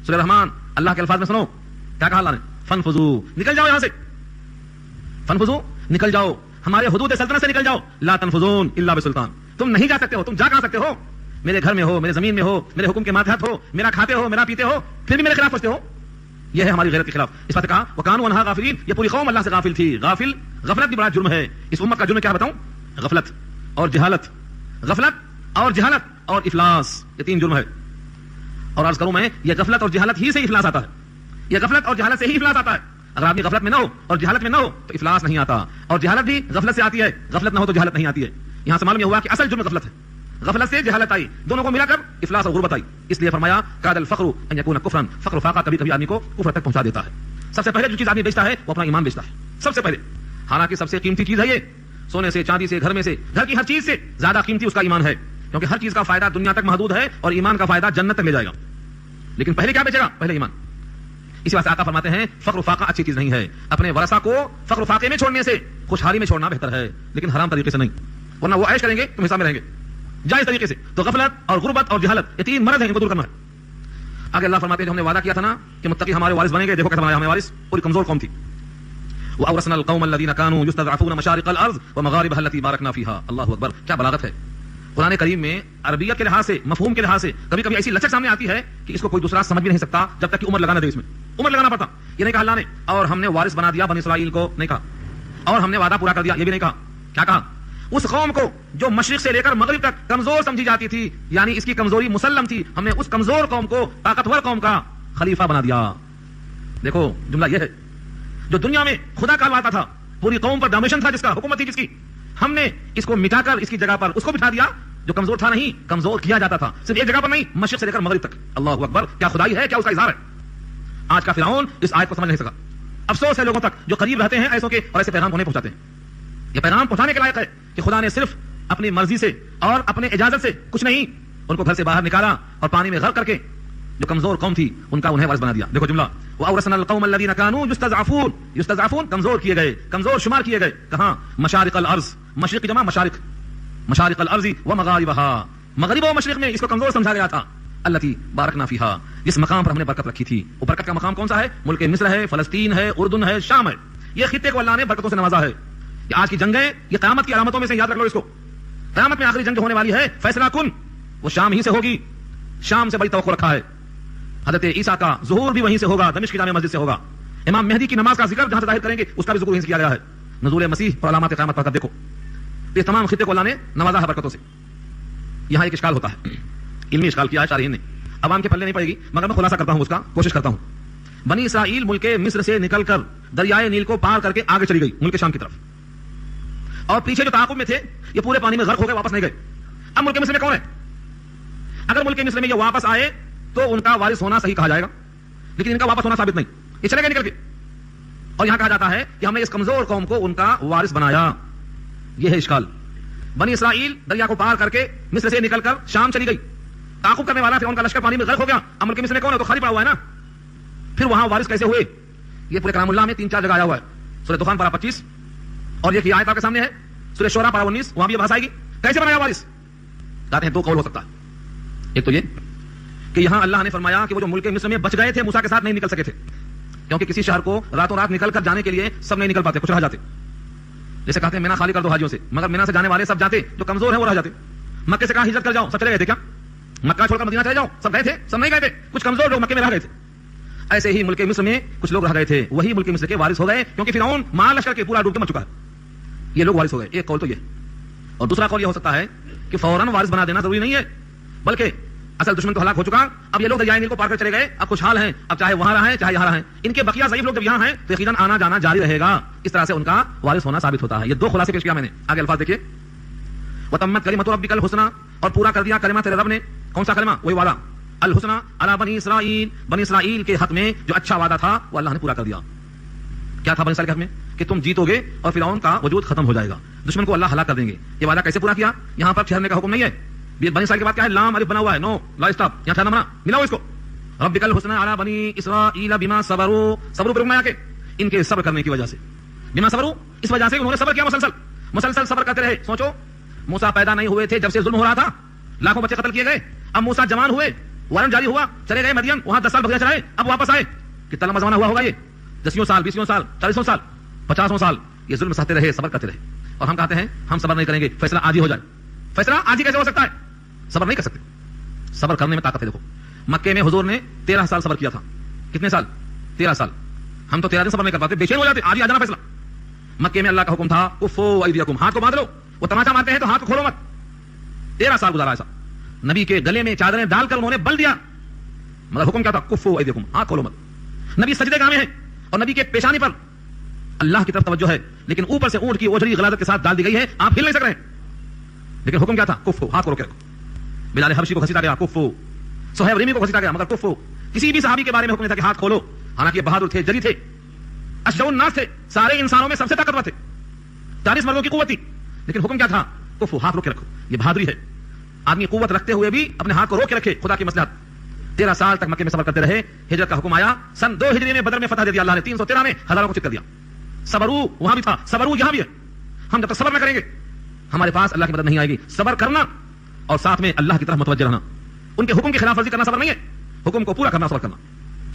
سورہ رحمان اللہ کے الفاظ میں سنو کیا کہا اللہ نے, فانفذوا, نکل جاؤ یہاں سے. فانفذوا, نکل جاؤ, ہمارے حدود سلطنت سے نکل جاؤ. لا تنفذون الا بسلطان, تم نہیں جا سکتے ہو, تم جا کہاں سکتے ہو؟ میرے گھر میں ہو, میرے زمین میں ہو, میرے حکم کے ماتحت ہو, میرا کھاتے ہو, میرا پیتے ہو, پھر بھی میرے خلاف پوچھتے ہو. یہ ہے ہماری غیرت کے خلاف. اس بات کہا وکانوا عنہا غافلین, یہ پوری قوم اللہ سے غافل تھی. غافل, غفلت بھی بڑا جرم ہے. اس امت کا جرم کیا بتاؤں, غفلت اور جہالت, غفلت اور جہالت اور افلاس, یہ تین جرم ہے. اور عرض کروں میں یہ غفلت اور جہالت ہی سے افلاس آتا ہے, یہ غفلت اور جہالت سے ہی افلاس آتا ہے. اگر آدمی غفلت میں نہ ہو اور جہالت میں نہ ہو تو افلاس نہیں آتا, اور جہالت بھی غفلت سے آتی ہے, غفلت نہ ہو تو جہالت نہیں آتی ہے. یہاں سے معلوم یہ ہوا کہ اصل جرم غفلت ہے, غفلت سے جہالت آئی, دونوں کو ملا کر افلاس اور غربت آئی. اس لیے فرمایا کاد الفقر ان یکون کفرا, فقر فاقہ کبھی کبھی آدمی کو کفر تک پہنچا دیتا ہے. سب سے پہلے جو چیز آدمی بیچتا ہے وہ اپنا ایمان بیچتا ہے, سب سے پہلے. حالانکہ سب سے قیمتی چیز ہے یہ, سونے سے, چاندی سے, گھر میں سے, گھر کی ہر چیز سے زیادہ قیمتی اس کا ایمان ہے, کیونکہ ہر چیز کا فائدہ دنیا تک محدود ہے اور ایمان کا فائدہ جنت تک لے جائے گا. لیکن پہلے کیا بیچے گا؟ پہلے ایمان. اسی واسطے آقا فرماتے ہیں فقر و فاقہ اچھی چیز نہیں ہے. اپنے ورثہ کو فقر و فاقے میں چھوڑنے سے خوشحالی میں چھوڑنا بہتر ہے, لیکن حرام طریقے سے نہیں, ورنہ وہ عیش کریں گے تم حصہ میں رہیں گے جائز طریقے سے. تو غفلت اور غربت اور جہالت یہ تین مرض ہیں, ان کو دور کرنا ہے. آگے اللہ فرماتے ہیں جو ہم نے وعدہ کیا تھا نا کہ متقی ہمارے وارث بنیں گے, دیکھو کیسا بنایا ہمیں وارث. پوری کمزور قوم تھی. وَأَوْرَثْنَا الْقَوْمَ الَّذِينَ كَانُوا يُسْتَضْعَفُونَ مَشَارِقَ الْأَرْضِ وَمَغَارِبَهَا الَّتِي بَارَكْنَا فِيهَا. اللہ اکبر, کیا بلاغت ہے. قرآن کریم میں عربیت کے لحاظ سے, مفہوم کے لحاظ سے کبھی کبھی ایسی لچک سامنے آتی ہے کہ اس کو کوئی دوسرا سمجھ بھی نہیں سکتا جب تک کہ عمر لگانا دے. اس میں عمر لگانا پڑتا. یہ نہیں کہا اللہ نے اور ہم نے وارث بنا دیا بنی اسرائیل کو, نہیں کہا, اور ہم نے وعدہ پورا کر دیا, یہ بھی نہیں کہا. کیا کہا؟ اس قوم کو جو مشرق سے لے کر مغرب تک کمزور سمجھی جاتی تھی, یعنی اس کی کمزوری مسلم تھی, ہم نے اس کمزور قوم کو طاقتور قوم کا خلیفہ بنا دیا. دیکھو جملہ یہ ہے, جو دنیا میں خدا کہلواتا تھا, پوری قوم پر ڈومینیشن تھا, جس کا حکومت تھی جس کی, ہم نے اس کو مٹا کر اس کی جگہ پر اس کو بٹھا دیا جو کمزور تھا. نہیں, کمزور کیا جاتا تھا, صرف ایک جگہ پر نہیں, مشرق سے لے کر مغرب تک. اللہ اکبر, کیا خدائی ہے, کیا اس کا اظہار ہے. آج کا فرعون اس آیت کو سمجھ نہیں سکا. افسوس ہے لوگوں تک جو قریب رہتے ہیں ایسوں کے اور ایسے پیغام انہیں پہنچاتے ہیں. یہ پیغام پہنچانے کے لائق ہے کہ خدا نے صرف اپنی مرضی سے اور اپنے اجازت سے کچھ نہیں, ان کو گھر سے باہر نکالا اور پانی میں غرق کر کے جو کمزور قوم تھی ان کا انہیں وارث بنا دیا. دیکھو جملہ وَأَوْرَثْنَا الْقَوْمَ الَّذِينَ كَانُوا يُسْتَضْعَفُونَ, یستضعفون کمزور کیے گئے, کمزور شمار کیے گئے. کہاں؟ مشارق الارض, مشرق کی جمع مشارق, مشارق الارض ومغاربها, مغرب و مشرق میں اس کو کمزور سمجھا گیا تھا. التی بارکنا فیہا, جس مقام پر ہم نے برکت رکھی تھی. وہ برکت کا مقام کون سا ہے؟ ملک مصر ہے, فلسطین ہے, اردن ہے, شام ہے. یہ خطے کو اللہ نے برکتوں سے نوازا ہے. یہ آج کی جنگیں یہ قیامت کی علامتوں میں سے, یاد رکھ لو اس کو. قیامت میں آخری جنگ جو ہونے والی ہے فیصلہ کن, وہ شام ہی سے ہوگی. شام سے بڑی توقع رکھا ہے. حضرت عیسیٰ کا ظہور بھی وہیں سے ہوگا, دمشق کی جامع مسجد سے ہوگا. امام مہدی کی نماز کا ذکر جہاں سے ظاہر کریں گے اس کا بھی ذکر وہیں سے کیا گیا ہے. نزول مسیح اور علامات قیامت پر دیکھو, یہ تمام خطے کو اللہ نے نوازا ہے برکتوں سے. یہاں ایک اشکال ہوتا ہے, علمی اشکال کیا ہے شارحین نے, عوام کے پلے نہیں پڑے گی مگر میں خلاصہ کرتا ہوں, اس کا کوشش کرتا ہوں. بنی اسرائیل ملک مصر سے نکل کر دریائے نیل کو پار کر کے آگے چلی گئی ملک شام کی طرف. اور پیچھے جو تعاقب میں تھے یہ پورے پانی میں غرق ہو گئے, واپس نہیں گئے. اب ملک مصر میں کون ہے؟ اگر ملک مصر میں یہ واپس آئے تو ان کا وارث ہونا صحیح کہا جائے گا, لیکن ان کا واپس ہونا ثابت نہیں, یہ چلے گئے نکل کے. اور یہاں کہا جاتا ہے کہ ہم نے اس کمزور قوم کو ان کا وارث بنایا. یہ ہے اشکال. بنی اسرائیل دریا کو پار کر کے مصر سے نکل کر شام چلی گئی, تعاقب کرنے والا فرعون کا لشکر پانی میں غرق ہو گیا. اب ملک مصر میں کون ہے؟ تو خالی پڑا ہوا ہے نا. پھر وہاں وارث کیسے ہوئے؟ یہ پورے کلام اللہ میں 3-4 جگہ آیا ہوا ہے. سورہ طوفان پارہ 25, اور یہ آیت آپ کے سامنے ہے سورہ شورا پارہ 19, وہاں بھی یہ بحث آئے گی. کیسے بنایا وارث؟ کہتے ہیں 2 قول ہو سکتا ہے. ایک تو یہ کہ یہاں اللہ نے فرمایا کہ وہ جو ملک مصر میں بچ گئے تھے موسیٰ کے ساتھ نہیں نکل سکے تھے, کیونکہ کسی شہر کو راتوں رات نکل کر جانے کے لیے سب نہیں نکل پاتے, کچھ رہ جاتے. جیسے کہتے ہیں مینا خالی کر دو حاجیوں سے, مگر مینا سے جانے والے سب جاتے, جو کمزور ہیں وہ رہ جاتے. مکے سے کہاں ہجرت کر جاؤ, سب چلے گئے تھے کیا؟ مکہ چھوڑ کر مدینہ چلے جاؤ, سب گئے تھے؟ سب نہیں گئے تھے, کچھ کمزور لوگ مکے میں رہ گئے تھے. ایسے ہی ملک مصر میں کچھ لوگ رہ گئے تھے, وہی ملک مصر کے وارث ہو گئے, کیونکہ فرعون مال لشکر کے پورا ڈوب کے مر چکا ہے. یہ لوگ وارث ہو گئے. ایک قول تو یہ. اور دوسرا قول یہ ہو سکتا ہے کہ فوراً وارث بنا دینا ضروری نہیں ہے, بلکہ اصل دشمن تو ہلاک ہو چکا, اب یہ لوگ دریائے نیل کو پار کر چلے گئے, اب خوشحال ہیں, اب چاہے وہاں رہیں چاہے یہاں رہیں, ان کے بقیہ ضعیف لوگ جب یہاں ہیں تو یقیناً آنا جانا جاری رہے گا. اس طرح سے ان کا وارث ہونا ثابت ہوتا ہے. یہ 2 خلاصے پیش کیا میں نے. آگے الفاظ دیکھیے, وتمت کلمۃ ربک الحسنی, اور پورا کر دیا کلمہ تیرے رب نے. کون سا کلمہ؟ وہی وعدہ, الحسنی علی بنی اسرائیل, بنی اسرائیل کے حق میں جو اچھا وعدہ تھا وہ اللہ نے پورا کر دیا. کیا تھا بنی اسرائیل کے حق میں؟ کہ تم جیتو گے اور فرعون کا وجود ختم ہو جائے گا, دشمن کو اللہ ہلاک کر دیں گے. یہ وعدہ کیسے پورا کیا؟ یہاں پر ٹھہرنے کا حکم نہیں ہے. بنی اسرائیل کے بعد کیا ہے؟ لام الف بنا ہوا ہے, نو لا اسٹاپ, یہاں ٹھہرنا بنا ملا ہو اس کو. ربک الحسنی علی بنی اسرائیل بما صبروا, صبر پر رکنا کہ ان کے صبر کرنے کی وجہ سے, بما صبروا اس وجہ سے انہوں نے صبر کیا, مسلسل صبر کرتے رہے. سوچو موسیٰ پیدا نہیں ہوئے تھے جب سے ظلم ہو رہا تھا, لاکھوں بچے قتل کیے گئے. اب موسیٰ جوان ہوئے, وارن جاری ہوا, چلے گئے مدین, وہاں 10 سال بغیر چلائے, اب واپس آئے. کتنا لمبا زمانہ ہوا ہوگا یہ, 10 سال, 20 سال, 40 سال, 50 سال. یہ ظلم سہتے رہے, صبر کرتے رہے. اور ہم کہتے ہیں ہم صبر نہیں کریں گے, فیصلہ آج ہی ہو جائے. فیصلہ آج ہی کیسے ہو سکتا ہے؟ صبر نہیں کر سکتے. صبر کرنے میں طاقت ہے. دیکھو مکے میں حضور نے 13 سال صبر کیا تھا. کتنے سال؟ 13 سال. ہم تو 13 دن صبر نہیں کر پاتے, بے چین ہو جاتے, آج ہی آ جانا فیصلہ. مکے میں اللہ کا حکم تھا کفو ایدیکم, ہاتھ کو باندھ لو. وہ تماچا مارتے ہیں تو ہاتھ کو کھولو مت. 13 سال گزارا ایسا. نبی کے گلے میں چادریں ڈال کر انہوں نے بل دیا, مگر حکم کیا تھا؟ کفو ایدیکم, ہاتھ کھولو مت. نبی سجدے گاہ میں ہیں اور نبی کے پیشانی پر اللہ کی طرف توجہ ہے, لیکن اوپر سے اونٹ کی اوجھڑی غلاظت کے ساتھ ڈال دی گئی ہے, آپ ہل نہیں سک رہے ہیں. لیکن حکم کیا تھا؟ کفو, ہاتھ کو روکے رکھو. بلال حبشی کو گھسیٹا گیا, کفو. صہیب ریمی کو گھسیٹا گیا, مگر کفو. کسی بھی صحابی کے بارے میں حکم نہیں تھا کہ ہاتھ کھولو, حالانکہ بہادر تھے, جری تھے, اشجع الناس تھے, سارے انسانوں میں سب سے طاقتور تھے, 40 مردوں کی قوت تھی, لیکن حکم کیا تھا؟ کفو, ہاتھ روکے رکھو. یہ بہادری ہے. آدمی قوت رکھتے ہوئے بھی اپنے ہاتھ کو روک کے رکھے, خدا کی مصلحت. 13 سال تک مکے میں صبر کرتے رہے. ہجرت کا حکم آیا, سن 2 ہجری میں بدر میں فتح دے دیا اللہ نے, 313 میں ہزاروں کو چت کر دیا. صبرو وہاں بھی تھا, صبرو یہاں بھی ہے. ہم جب تک صبر نہ کریں گے ہمارے پاس اللہ کی مدد نہیں آئے گی. صبر کرنا اور ساتھ میں اللہ کی طرف متوجہ رہنا. ان کے حکم کی خلاف ورزی کرنا صبر نہیں ہے, حکم کو پورا کرنا صبر کرنا.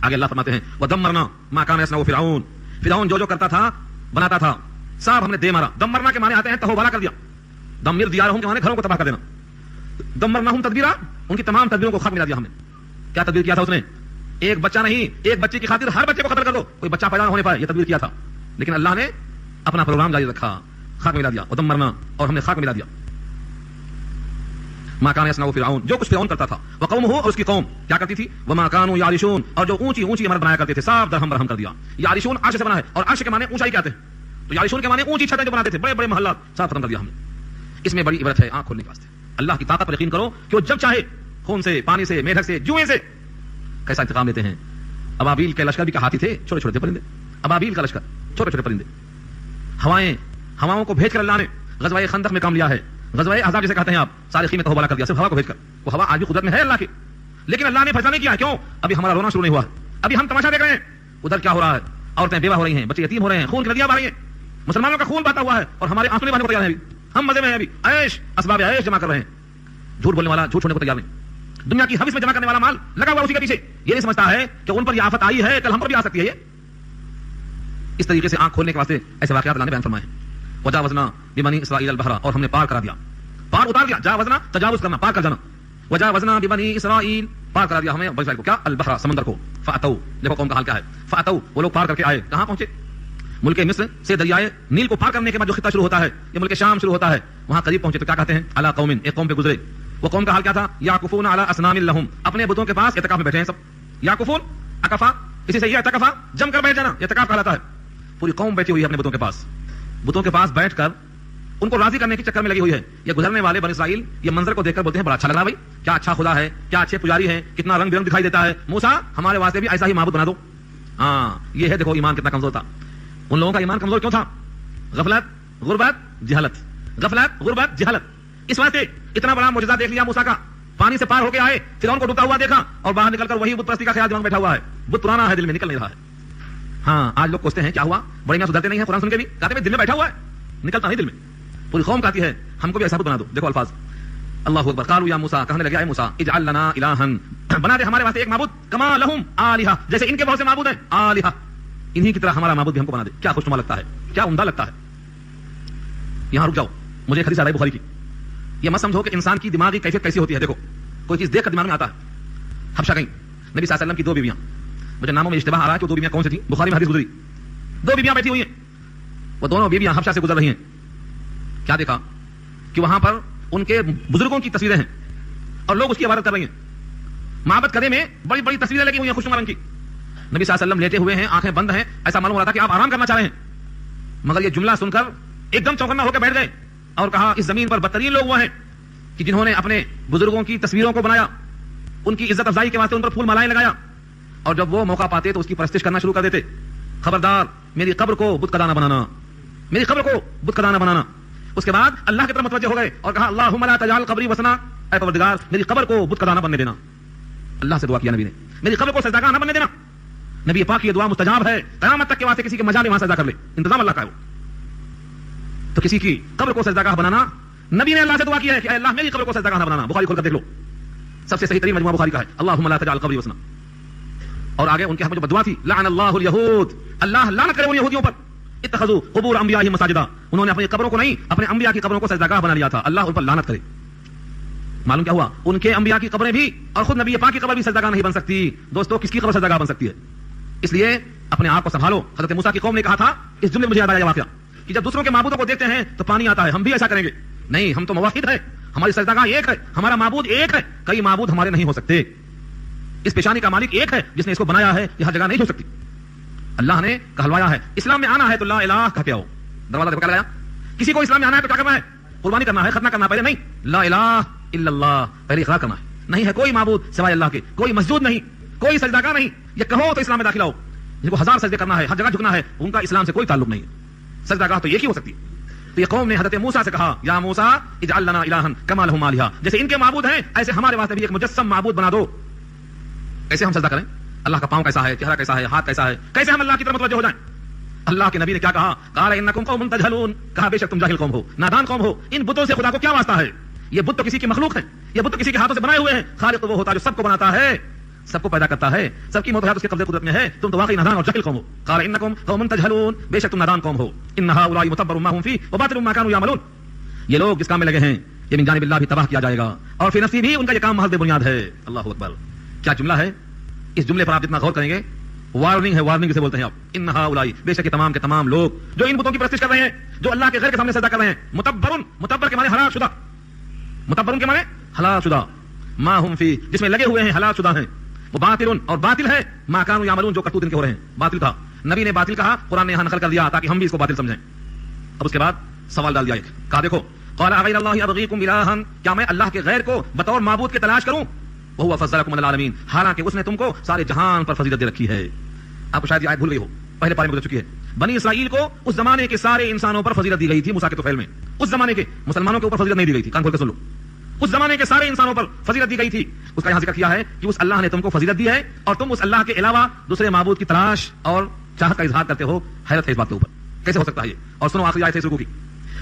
آگے اللہ فرماتے ہیں وَدَمَّرْنَا مَا كَانَ يَصْنَعُ فِرْعَوْنُ, فرعون جو کرتا تھا بناتا تھا, صاحب ہم نے دے مارا. دمرنا کے معنی آتے ہیں تہو بھلا کر دیا. دمر دیارہم کے معنی گھروں کو تباہ کر دینا. دمرناہم تدبیرا, ان کی تمام تدبیروں کو خاک ملا دیا ہم نے. کیا تدبیر کیا تھا اس نے؟ ایک بچہ نہیں, ایک بچے کی خاطر ہر بچے کو قتل کر دو, کوئی بچہ پیدا نہ ہونے پائے, یہ تدبیر کیا تھا. لیکن اللہ نے اپنا پروگرام جاری رکھا, خاک ملا دیا. ودمرنا, اور ہم نے خاک ملا دیا. ما کان یصنع فرعون, جو کچھ فرعون کرتا تھا, وقومہ, اور اس کی قوم کیا کرتی تھی, وما کانوا یعرشون, اور جو اونچی اونچی عمارت بنایا کرتے تھے, صاف درہم برہم کر دیا. یعرشون عرش سے بنا ہے, اور عرش کے معنی اونچائی کہتے ہیں, تو یعرشون کے معنی اونچی چھتیں جو بناتے تھے, بڑے بڑے محلات, صاف ختم کر دیا ہم نے. اس میں بڑی عبرت ہے آنکھ کھولنے کے واسطے. اللہ کی طاقت پر یقین کرو کہ وہ جب چاہے خون سے, پانی سے, میڈک سے, جوئیں سے کیسا انتقام لیتے ہیں. ابابیل کے لشکر بھی کیا ہاتھی تھے, چھوٹے چھوٹے پرندے. ابابیل کا لشکر چھوٹے چھوٹے پرندے. ہواؤں کو بھیج کر اللہ نے غزوہ خندق میں کام لیا ہے. غزوہ احزاب جسے کہتے ہیں آپ, سارے خیمے تہو بھلا کر دیا, صرف ہوا کو بھیج کر. وہ ہوا آج بھی قدرت میں ہے اللہ کی, لیکن اللہ نے فیصلہ نہیں کیا. کیوں؟ ابھی ہمارا رونا شروع نہیں ہوا, ابھی ہم تماشا دیکھ رہے ہیں. ادھر کیا ہو رہا ہے, عورتیں بیوہ ہو رہی ہیں, بچے یتیم ہو رہے ہیں, خون کی ندیاں بہ رہی ہیں, مسلمانوں کا خون بہتا ہوا ہے, اور ہمارے آنسو نہیں بہنے کو تیار ہیں. ہم مزے میں ہیں, ابھی عیش, اسباب عیش جمع کر رہے ہیں. جھوٹ بولنے والا جھوٹ چھوڑنے کو تیار نہیں. دنیا کی حوث میں جمع کرنے والا مال لگا ہوا اسی کے پیچھے, یہ نہیں سمجھتا ہے کہ ان پر یہ آفت آئی ہے, کل ہم پر بھی آ سکتی ہے. یہ اس طریقے سے آنکھ کھولنے کے واسطے ایسے واقعات اللہ نے بیان فرمائے ہیں. وجاوزنا ببنی اسرائیل البحر, اور ہم نے پار کرا دیا, پار اتار دیا. جاوزنا تجاوز کرنا, پار کر جانا. وجاوزنا ببنی اسرائیل, پار کرا دیا ہمیں بنی اسرائیل کو, کیا, البحر, سمندر کو. فاتو, دیکھو قوم کا حال کیا ہے. فاتو, وہ لوگ پار کر کے آئے, کہاں پہنچے؟ ملک مصر سے دریائے نیل کو پار کرنے کے بعد جو خطہ شروع ہوتا ہے, یہ ملک شام شروع ہوتا ہے, وہاں قریب پہنچے تو کیا کہتے ہیں, علی قوم, ایک قوم پہ گزرے. وہ قوم کا حال کیا تھا؟ یعکفون علی اصنام لہم, اپنے بتوں کے پاس اعتکاف میں بیٹھے ہیں سب. یعکفون, اکفا, اسی سے یہ اعتکافا جم کر بیٹھ جانا, اعتکاف کہلاتا ہے. پوری قوم بیٹھی ہوئی ہے اپنے بتوں کے پاس. بتوں کے پاس بیٹھ کر ان کو راضی کرنے کے چکر میں لگی ہوئی ہے. یہ گزرنے والے بنی اسرائیل یہ منظر کو دیکھ کر بولتے ہیں بڑا اچھا لگ رہا ہے بھائی, کیا اچھا خدا ہے, کیا اچھے پجاری ہیں, کتنا رنگ برنگ دکھائی دیتا ہے, موسیٰ ہمارے واسطے بھی ایسا ہی معبود بنا دو. ہاں یہ ہے, دیکھو ایمان کتنا کمزور تھا. ان لوگوں کا ایمان کمزور کیوں تھا؟ غفلت, غربت, جہالت. غفلت, غربت, جہالت. اس واسطے اتنا بڑا معجزہ دیکھ لیا موسیٰ کا, پانی سے پار ہو کے آئے, فرعون کو ڈوبتا ہوا دیکھا, اور باہر نکل کر وہی بت پرستی کا خیال دماغ میں بیٹھا ہوا ہے. بت پرانا ہے, دل میں نکل نہیں رہا ہے. ہاں آج لوگ پوچھتے ہیں کیا ہوا, بڑے میاں سدھرتے نہیں ہیں, قرآن سن کے بھی کہتے ہیں دل میں بیٹھا ہوا ہے, نکلتا نہیں دل میں. پوری قوم کہتی ہے ہم کو بھی ایسا بنا دو. دیکھو الفاظ, اللہ اکبر. قالوا یا موسیٰ, کہنے لگے اے موسیٰ, اجعل لنا الہا, بنا دے ہمارے واسطے ایک معبود, کما لہم آلہہ, جیسے ان کے بہت سے معبود ہیں, آلہہ, انہی کی طرح ہمارا معبود بھی ہم کو بنا دے. کیا خوشنما لگتا ہے, کیا عمدہ لگتا ہے. یہاں رک جاؤ, مجھے ایک حدیث آ رہی بخاری کی. یہ مت سمجھو کہ انسان کی دماغی کیفیت کیسی ہوتی ہے. دیکھو کوئی چیز دیکھ کر دماغ میں آتا ہے. حبشہ گئیں نبی صلی اللہ علیہ وسلم کی 2 بیویاں, مجھے ناموں میں اشتباہ آ رہا ہے کہ 2 بیویاں کون سی تھیں, بخاری میں حدیث گزری. 2 بیویاں بیٹھی ہوئی ہیں, وہ دونوں بیویاں حبشہ سے گزر رہی ہیں. کیا دیکھا کہ وہاں پر ان کے بزرگوں کی تصویریں ہیں اور لوگ اس کی عبادت کر رہے ہیں. معبد قدے میں بڑی بڑی تصویریں لگی ہوئی ہیں خوشنما رنگ کی. نبی صلی اللہ علیہ وسلم لیٹے ہوئے ہیں, آنکھیں بند ہیں, ایسا معلوم ہو رہا تھا کہ آپ آرام کرنا چاہ رہے ہیں. مگر یہ جملہ سن کر ایک دم چوکنا ہو کے بیٹھ گئے اور کہا اس زمین پر بدترین لوگ وہ ہیں کہ جنہوں نے اپنے بزرگوں کی تصویروں کو بنایا, ان کی عزت افزائی کے واسطے ان پر پھول مالائیں لگایا, اور جب وہ موقع پاتے تو اس کی پرستش کرنا شروع کر دیتے. خبردار, میری قبر کو بت قدا نہ بنانا, میری قبر کو بت قدا نہ بنانا. اس کے بعد اللہ کی طرف متوجہ ہو گئے اور کہا اللہم لا تجعل قبری وثنا, اے پروردگار میری قبر کو بت قدا نہ بننے دینا. اللہ سے دعا کیا نبی نے, میری قبر کو سجدہ نہ بننے دینا. نبی پاک کی دعا مستجاب ہے, قیامت تک کے واسطے کسی کے مجال وہاں سجدہ کر لے, انتظام اللہ کا ہے. تو کسی کی قبر کو سجدہ بنانا, نبی نے اللہ سے دعا کی ہے کہ اے اللہ میری قبر کو سجدہ نہ بنانا. بخاری کھول کر دیکھ لو, سب سے صحیح ترین مجموعہ بخاری کا ہے, اللہم لا تجعل قبری وثنا. اور آگے ان کے ہم جو بدعا تھی, لعن اللہ الیہود, اللہ لعنت کرے ان یہودیوں پر, اتخذوا قبور انبیاء مساجدا, انہوں نے اپنی قبروں کو نہیں اپنے انبیاء کی قبروں کو سجدہ بنا لیا تھا. اللہ ان پر لعنت کرے. معلوم کیا ہوا, ان کے انبیاء کی قبریں بھی اور خود نبی پاک کی قبر بھی سجدہ نہیں بن سکتی. دوستو کس کی قبر سجدہ بن سکتی ہے؟ اس لیے اپنے آپ کو سنبھالو. حضرت موسیٰ کی قوم نے کہا تھا, اس جملے مجھے یاد آیا واقعہ, کہ جب دوسروں کے معبودوں کو دیکھتے ہیں تو پانی آتا ہے, ہم بھی ایسا کریں گے. نہیں, ہم تو موحد ہیں, ہماری سجدہ ایک ہے, ہمارا معبود ایک ہے, کئی معبود ہمارے نہیں ہو سکتے. اس پیشانی کا مالک ایک ہے جس نے اس کو بنایا ہے, یہ ہر جگہ نہیں ہو سکتی. اللہ نے کہلوایا ہے, اسلام میں آنا ہے تو لا الہ کہتے آؤ. دروازہ دیکھ کر لایا, کسی کو اسلام میں آنا ہے تو کیا کرنا ہے؟ قربانی کرنا ہے, ختنہ کرنا ہے. پہلے نہیں, لا الہ الا اللہ, پہلے اقرار کرنا ہے, نہیں ہے کوئی معبود سوائے اللہ کے, کوئی مسجود نہیں, کوئی سجدہ نہیں. یہ کہو تو اسلام میں داخل آؤ. جن کو 1000 سجدے کرنا ہے, ہر جگہ جھکنا ہے, ان کا اسلام سے کوئی تعلق نہیں ہے. سجدہ گاہ تو ایک ہی ہو سکتی ہے. تو یہ قوم نے حضرت موسیٰ سے کہا, یا موسیٰ اجعل لنا الہا کما لہم آلہہ, جیسے ان کے معبود ہیں ایسے ہمارے واسطے بھی ایک مجسم معبود بنا دو. کیسے ہم سجدہ کریں؟ اللہ کا پاؤں کیسا ہے, چہرہ کیسا ہے, ہاتھ کیسا ہے, کیسے ہم اللہ کی طرف متوجہ ہو جائیں؟ اللہ کے نبی نے کیا کہا, قال انکم قوم تجہلون, کہا بے شک تم جاہل قوم ہو, نادان قوم ہو. ان بتوں سے خدا کو کیا واسطہ ہے؟ یہ بت تو کسی کی مخلوق ہے, یہ بت تو کسی کے ہاتھوں سے بنائے ہوئے ہیں. خالق تو وہ ہوتا ہے جو سب کو بناتا ہے, سب کو پیدا کرتا ہے, سب کی موت اس کے قبضے قدرت میں ہے. تم تو واقعی نادان اور جاہل قوم ہو. قال انکم قوم تجہلون, بے شک تم نادان قوم ہو. ان هؤلاء متبر ما هم فيه وباطل ما كانوا يعملون, یہ لوگ جس کام میں لگے ہیں یہ من جانب اللہ بھی تباہ کیا جائے گا, اور فی نفسی بھی ان کا یہ کام محض بے بنیاد ہے. اللہ اکبر, کیا جملہ ہے. اس جملے پر آپ جتنا غور کریں گے, وارننگ ہے, وارننگ سے بولتے ہیں آپ. ان هؤلاء, بے شک تمام کے تمام لوگ جو ان بتوں کی پرستش کر رہے ہیں, جو اللہ کے غیر کے سامنے سجدہ کر رہے ہیں, متبر کے معنی ہلاک شدہ, متبر کے معنی ہلاک شدہ, ما هم فی, جس میں لگے ہوئے ہیں ہلاک شدہ ہیں. وہ باطل, اور باطل ہے ما كانوا يعملون, جو کرتوت ان کے ہو رہے ہیں. باطل تھا, نبی نے باطل کہا, قرآن نے یہاں نقل کر دیا تاکہ ہم بھی اس کو باطل سمجھیں. اب اس کے بعد سوال ڈال دیا ایک, کہا دیکھو, قال اغیر اللہ ابغیکم الہا, کیا میں اللہ کے غیر کو بطور معبود کے تلاش کروں؟ وهو فضلکم علی العالمین, حالانکہ اس نے تم کو سارے جہان پر فضیلت دے رکھی ہے. آپ کو شاید یہ آیت بھول گئی ہو, پہلے پارے میں گزر چکی ہے. بنی اسرائیل کو اس زمانے کے سارے انسانوں پر فضیلت دی گئی تھی موسیٰ کے طفیل میں. اس زمانے کے مسلمانوں کے اوپر فضیلت نہیں دی گئی تھی, کان کھول کے سن لو. اس زمانے کے سارے انسانوں پر فضیلت دی گئی تھی. اس کا یہاں ذکر کیا ہے کہ اس اللہ نے تم کو فضیلت دی ہے, اور تم اس اللہ کے علاوہ دوسرے معبود کی تلاش اور چاہت کا اظہار کرتے ہو. حیرت ہے اس بات کے اوپر, کیسے ہو سکتا ہے یہ؟ اور سنو آخری آیت سے شروع کی,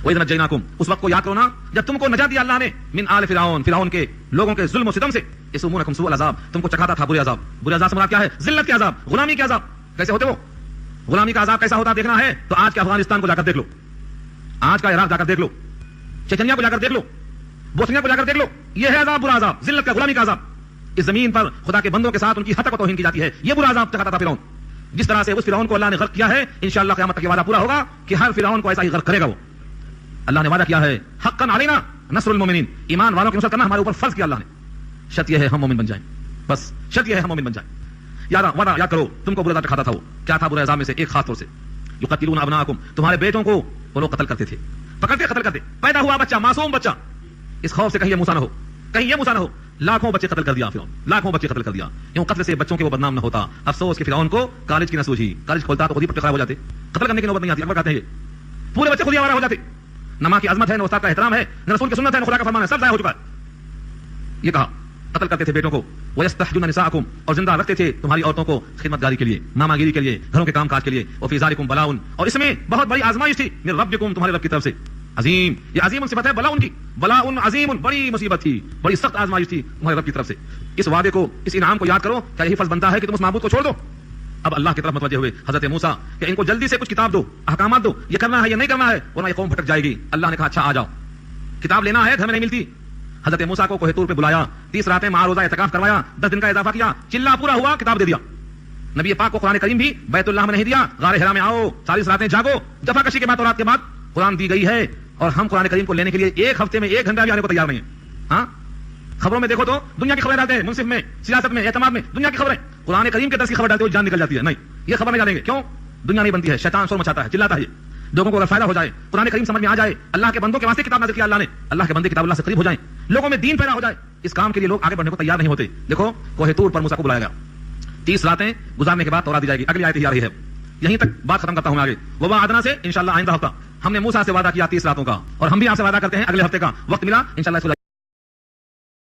وَإِذْ نَجَّيْنَاكُمْ, اس وقت کو یاد کرو نا جب تم کو نجات دیا اللہ نے, من آل فرعون, فرعون کے لوگوں کے ظلم و ستم سے, یسومونکم سوء العذاب, تم کو چکھاتا تھا برے عذاب. برے عذاب سے مراد کیا ہے؟ ذلت کے عذاب, غلامی کے عذاب. کیسے ہوتے وہ غلامی کا عذاب, کیسا ہوتا دیکھنا ہے تو آج کے افغانستان کو جا کر دیکھ لو, آج کا عراق جا کر دیکھ لو, چچنیا کو جا کر دیکھ لو, بوسنیا کو جا کر دیکھ لو. یہ ہے عذاب, برا عذاب, ذلت کا, غلامی کا عذاب. اس زمین پر خدا کے بندوں کے ساتھ ان کی حق و توہین کی جاتی ہے. یہ برا عذاب چکھاتا تھا فرعون. جس طرح سے اس فرعون کو اللہ نے غرق کیا ہے, انشاءاللہ قیامت تک یہ وعدہ پورا ہوگا کہ ہر فرعون کو ایسا ہی غرق کرے گا. وہ اللہ نے وعدہ کیا ہے, حقا علینا نصر المؤمنین, ایمان والوں کی نصرت کرنا ہمارے اوپر فرض کیا اللہ نے. شرط یہ ہے ہم مومن بن جائیں, بس شرط یہ ہے ہم مومن بن جائیں. وعدہ یاد کرو, تم کو برا عذاب چکھاتا تھا. وہ کیا تھا برا عذاب میں سے؟ ایک خاص طور سے, یقتلون ابناءکم, تمہارے بیٹوں کو وہ لوگ قتل کرتے تھے. پکڑتے قتل کرتے. پیدا ہوا بچہ, معصوم بچہ, اس خوف سے کہیں یہ موسیٰ نہ ہو, کہیں یہ موسیٰ نہ ہو, لاکھوں بچے قتل کر دیا فرعون, لاکھوں بچے قتل کر دیا. یوں قتل سے بچوں کے وہ بدنام نہ ہوتا. افسوس کہ فرعون کو کالج کی نہ سوجھی, کالج کھولتا تو خود ہی پٹے خراب ہو جاتے, قتل کرنے کی نوبت نہیں آتی. اکبر کہتے ہیں پورے بچے خود ہی آوارہ ہو جاتے. نہ ماں کی عظمت ہے, نہ استاد کا احترام ہے, نہ رسول کی سنت ہے, نہ خدا کا فرمان ہے, سب ضائع ہو چکا ہے. یہ کہا قتل کرتے تھے بیٹوں کو, وَيَسْتَحْيُونَ نِسَاءَكُمْ, اور زندہ رکھتے تھے تمہاری عورتوں کو خدمت گاری کے لیے, ماما گیری کے لیے, گھروں کے کام کاج کے لیے. وَفِي ذَلِكُمْ بَلَاءٌ, اور اس میں بہت بڑی آزمائش تھی, مِن رَبِّكُمْ, تمہارے رب کی طرف سے. عظیم, یہ عظیم صفت ہے بلاؤن کی, بلاؤن عظیم, بڑی مصیبت تھی, بڑی سخت آزمائش تھی تمہارے رب کی طرف سے. اس وعدے کو, اس انعام کو یاد کرو. کیا یہی فرض بنتا ہے کہ تم اس معبود کو چھوڑ دو؟ اب اللہ کی طرف متوجہ ہوئے حضرت موسیٰ کہ ان کو جلدی سے کچھ کتاب دو, احکامات دو, یہ کرنا ہے یہ نہیں کرنا ہے, ورنہ یہ قوم بھٹک جائے گی. اللہ نے کہا اچھا آ جاؤ, کتاب لینا ہے, گھر میں نہیں ملتی. حضرت موسیٰ کو کوہ طور پہ بلایا, 30 راتیں ماہ روزہ اعتکاف کروایا, 10 دن کا اضافہ کیا, چلا پورا ہوا, کتاب دے دیا. نبی پاک کو قرآن کریم بھی بیت اللہ میں نہیں دیا, غار حرا میں آؤ, 40 راتیں جاگو, جفا کشی کے بعد رات کے بعد قرآن دی گئی ہے. اور ہم قرآن کریم کو لینے کے لیے ایک ہفتے میں 1 گھنٹہ بھی آنے کو تیار نہیں ہیں. ہاں, خبروں میں دیکھو تو دنیا کی خبریں ڈالتے ہیں, منصف میں, سیاست میں, اعتماد میں, دنیا کی خبریں. قرآن کریم کے درس کی خبر ڈالتے ہوئے جان نکل جاتی ہے. نہیں, یہ خبر نہیں ڈالیں گے, کیوں؟ دنیا نہیں بنتی ہے, شیطان شور مچاتا ہے, چلاتا ہے. لوگوں کو اگر فائدہ ہو جائے, قرآن کریم سمجھ میں آ جائے, اللہ کے بندوں کے واسطے کتاب نازل کیا اللہ نے, اللہ کے بندے کتاب اللہ سے قریب ہو جائیں, لوگوں میں دین پیدا ہو جائے, اس کام کے لیے لوگ آگے بڑھنے کو تیار نہیں ہوتے. دیکھو کوہ طور پر موسیٰ کو بلایا گیا, 30 راتیں گزارنے کے بعد تورات دی جائے گی. اگلی آیت ہی آ رہی ہے, یہیں تک بات ختم کرتا ہوں. آگے وَوَعَدْنَا سے انشاءاللہ آئندہ ہفتہ ہم نے موسیٰ سے وعدہ کیا 30 راتوں کا, اور ہم بھی آپ سے وعدہ کرتے ہیں اگلے ہفتے کا. وقت ملا انشاءاللہ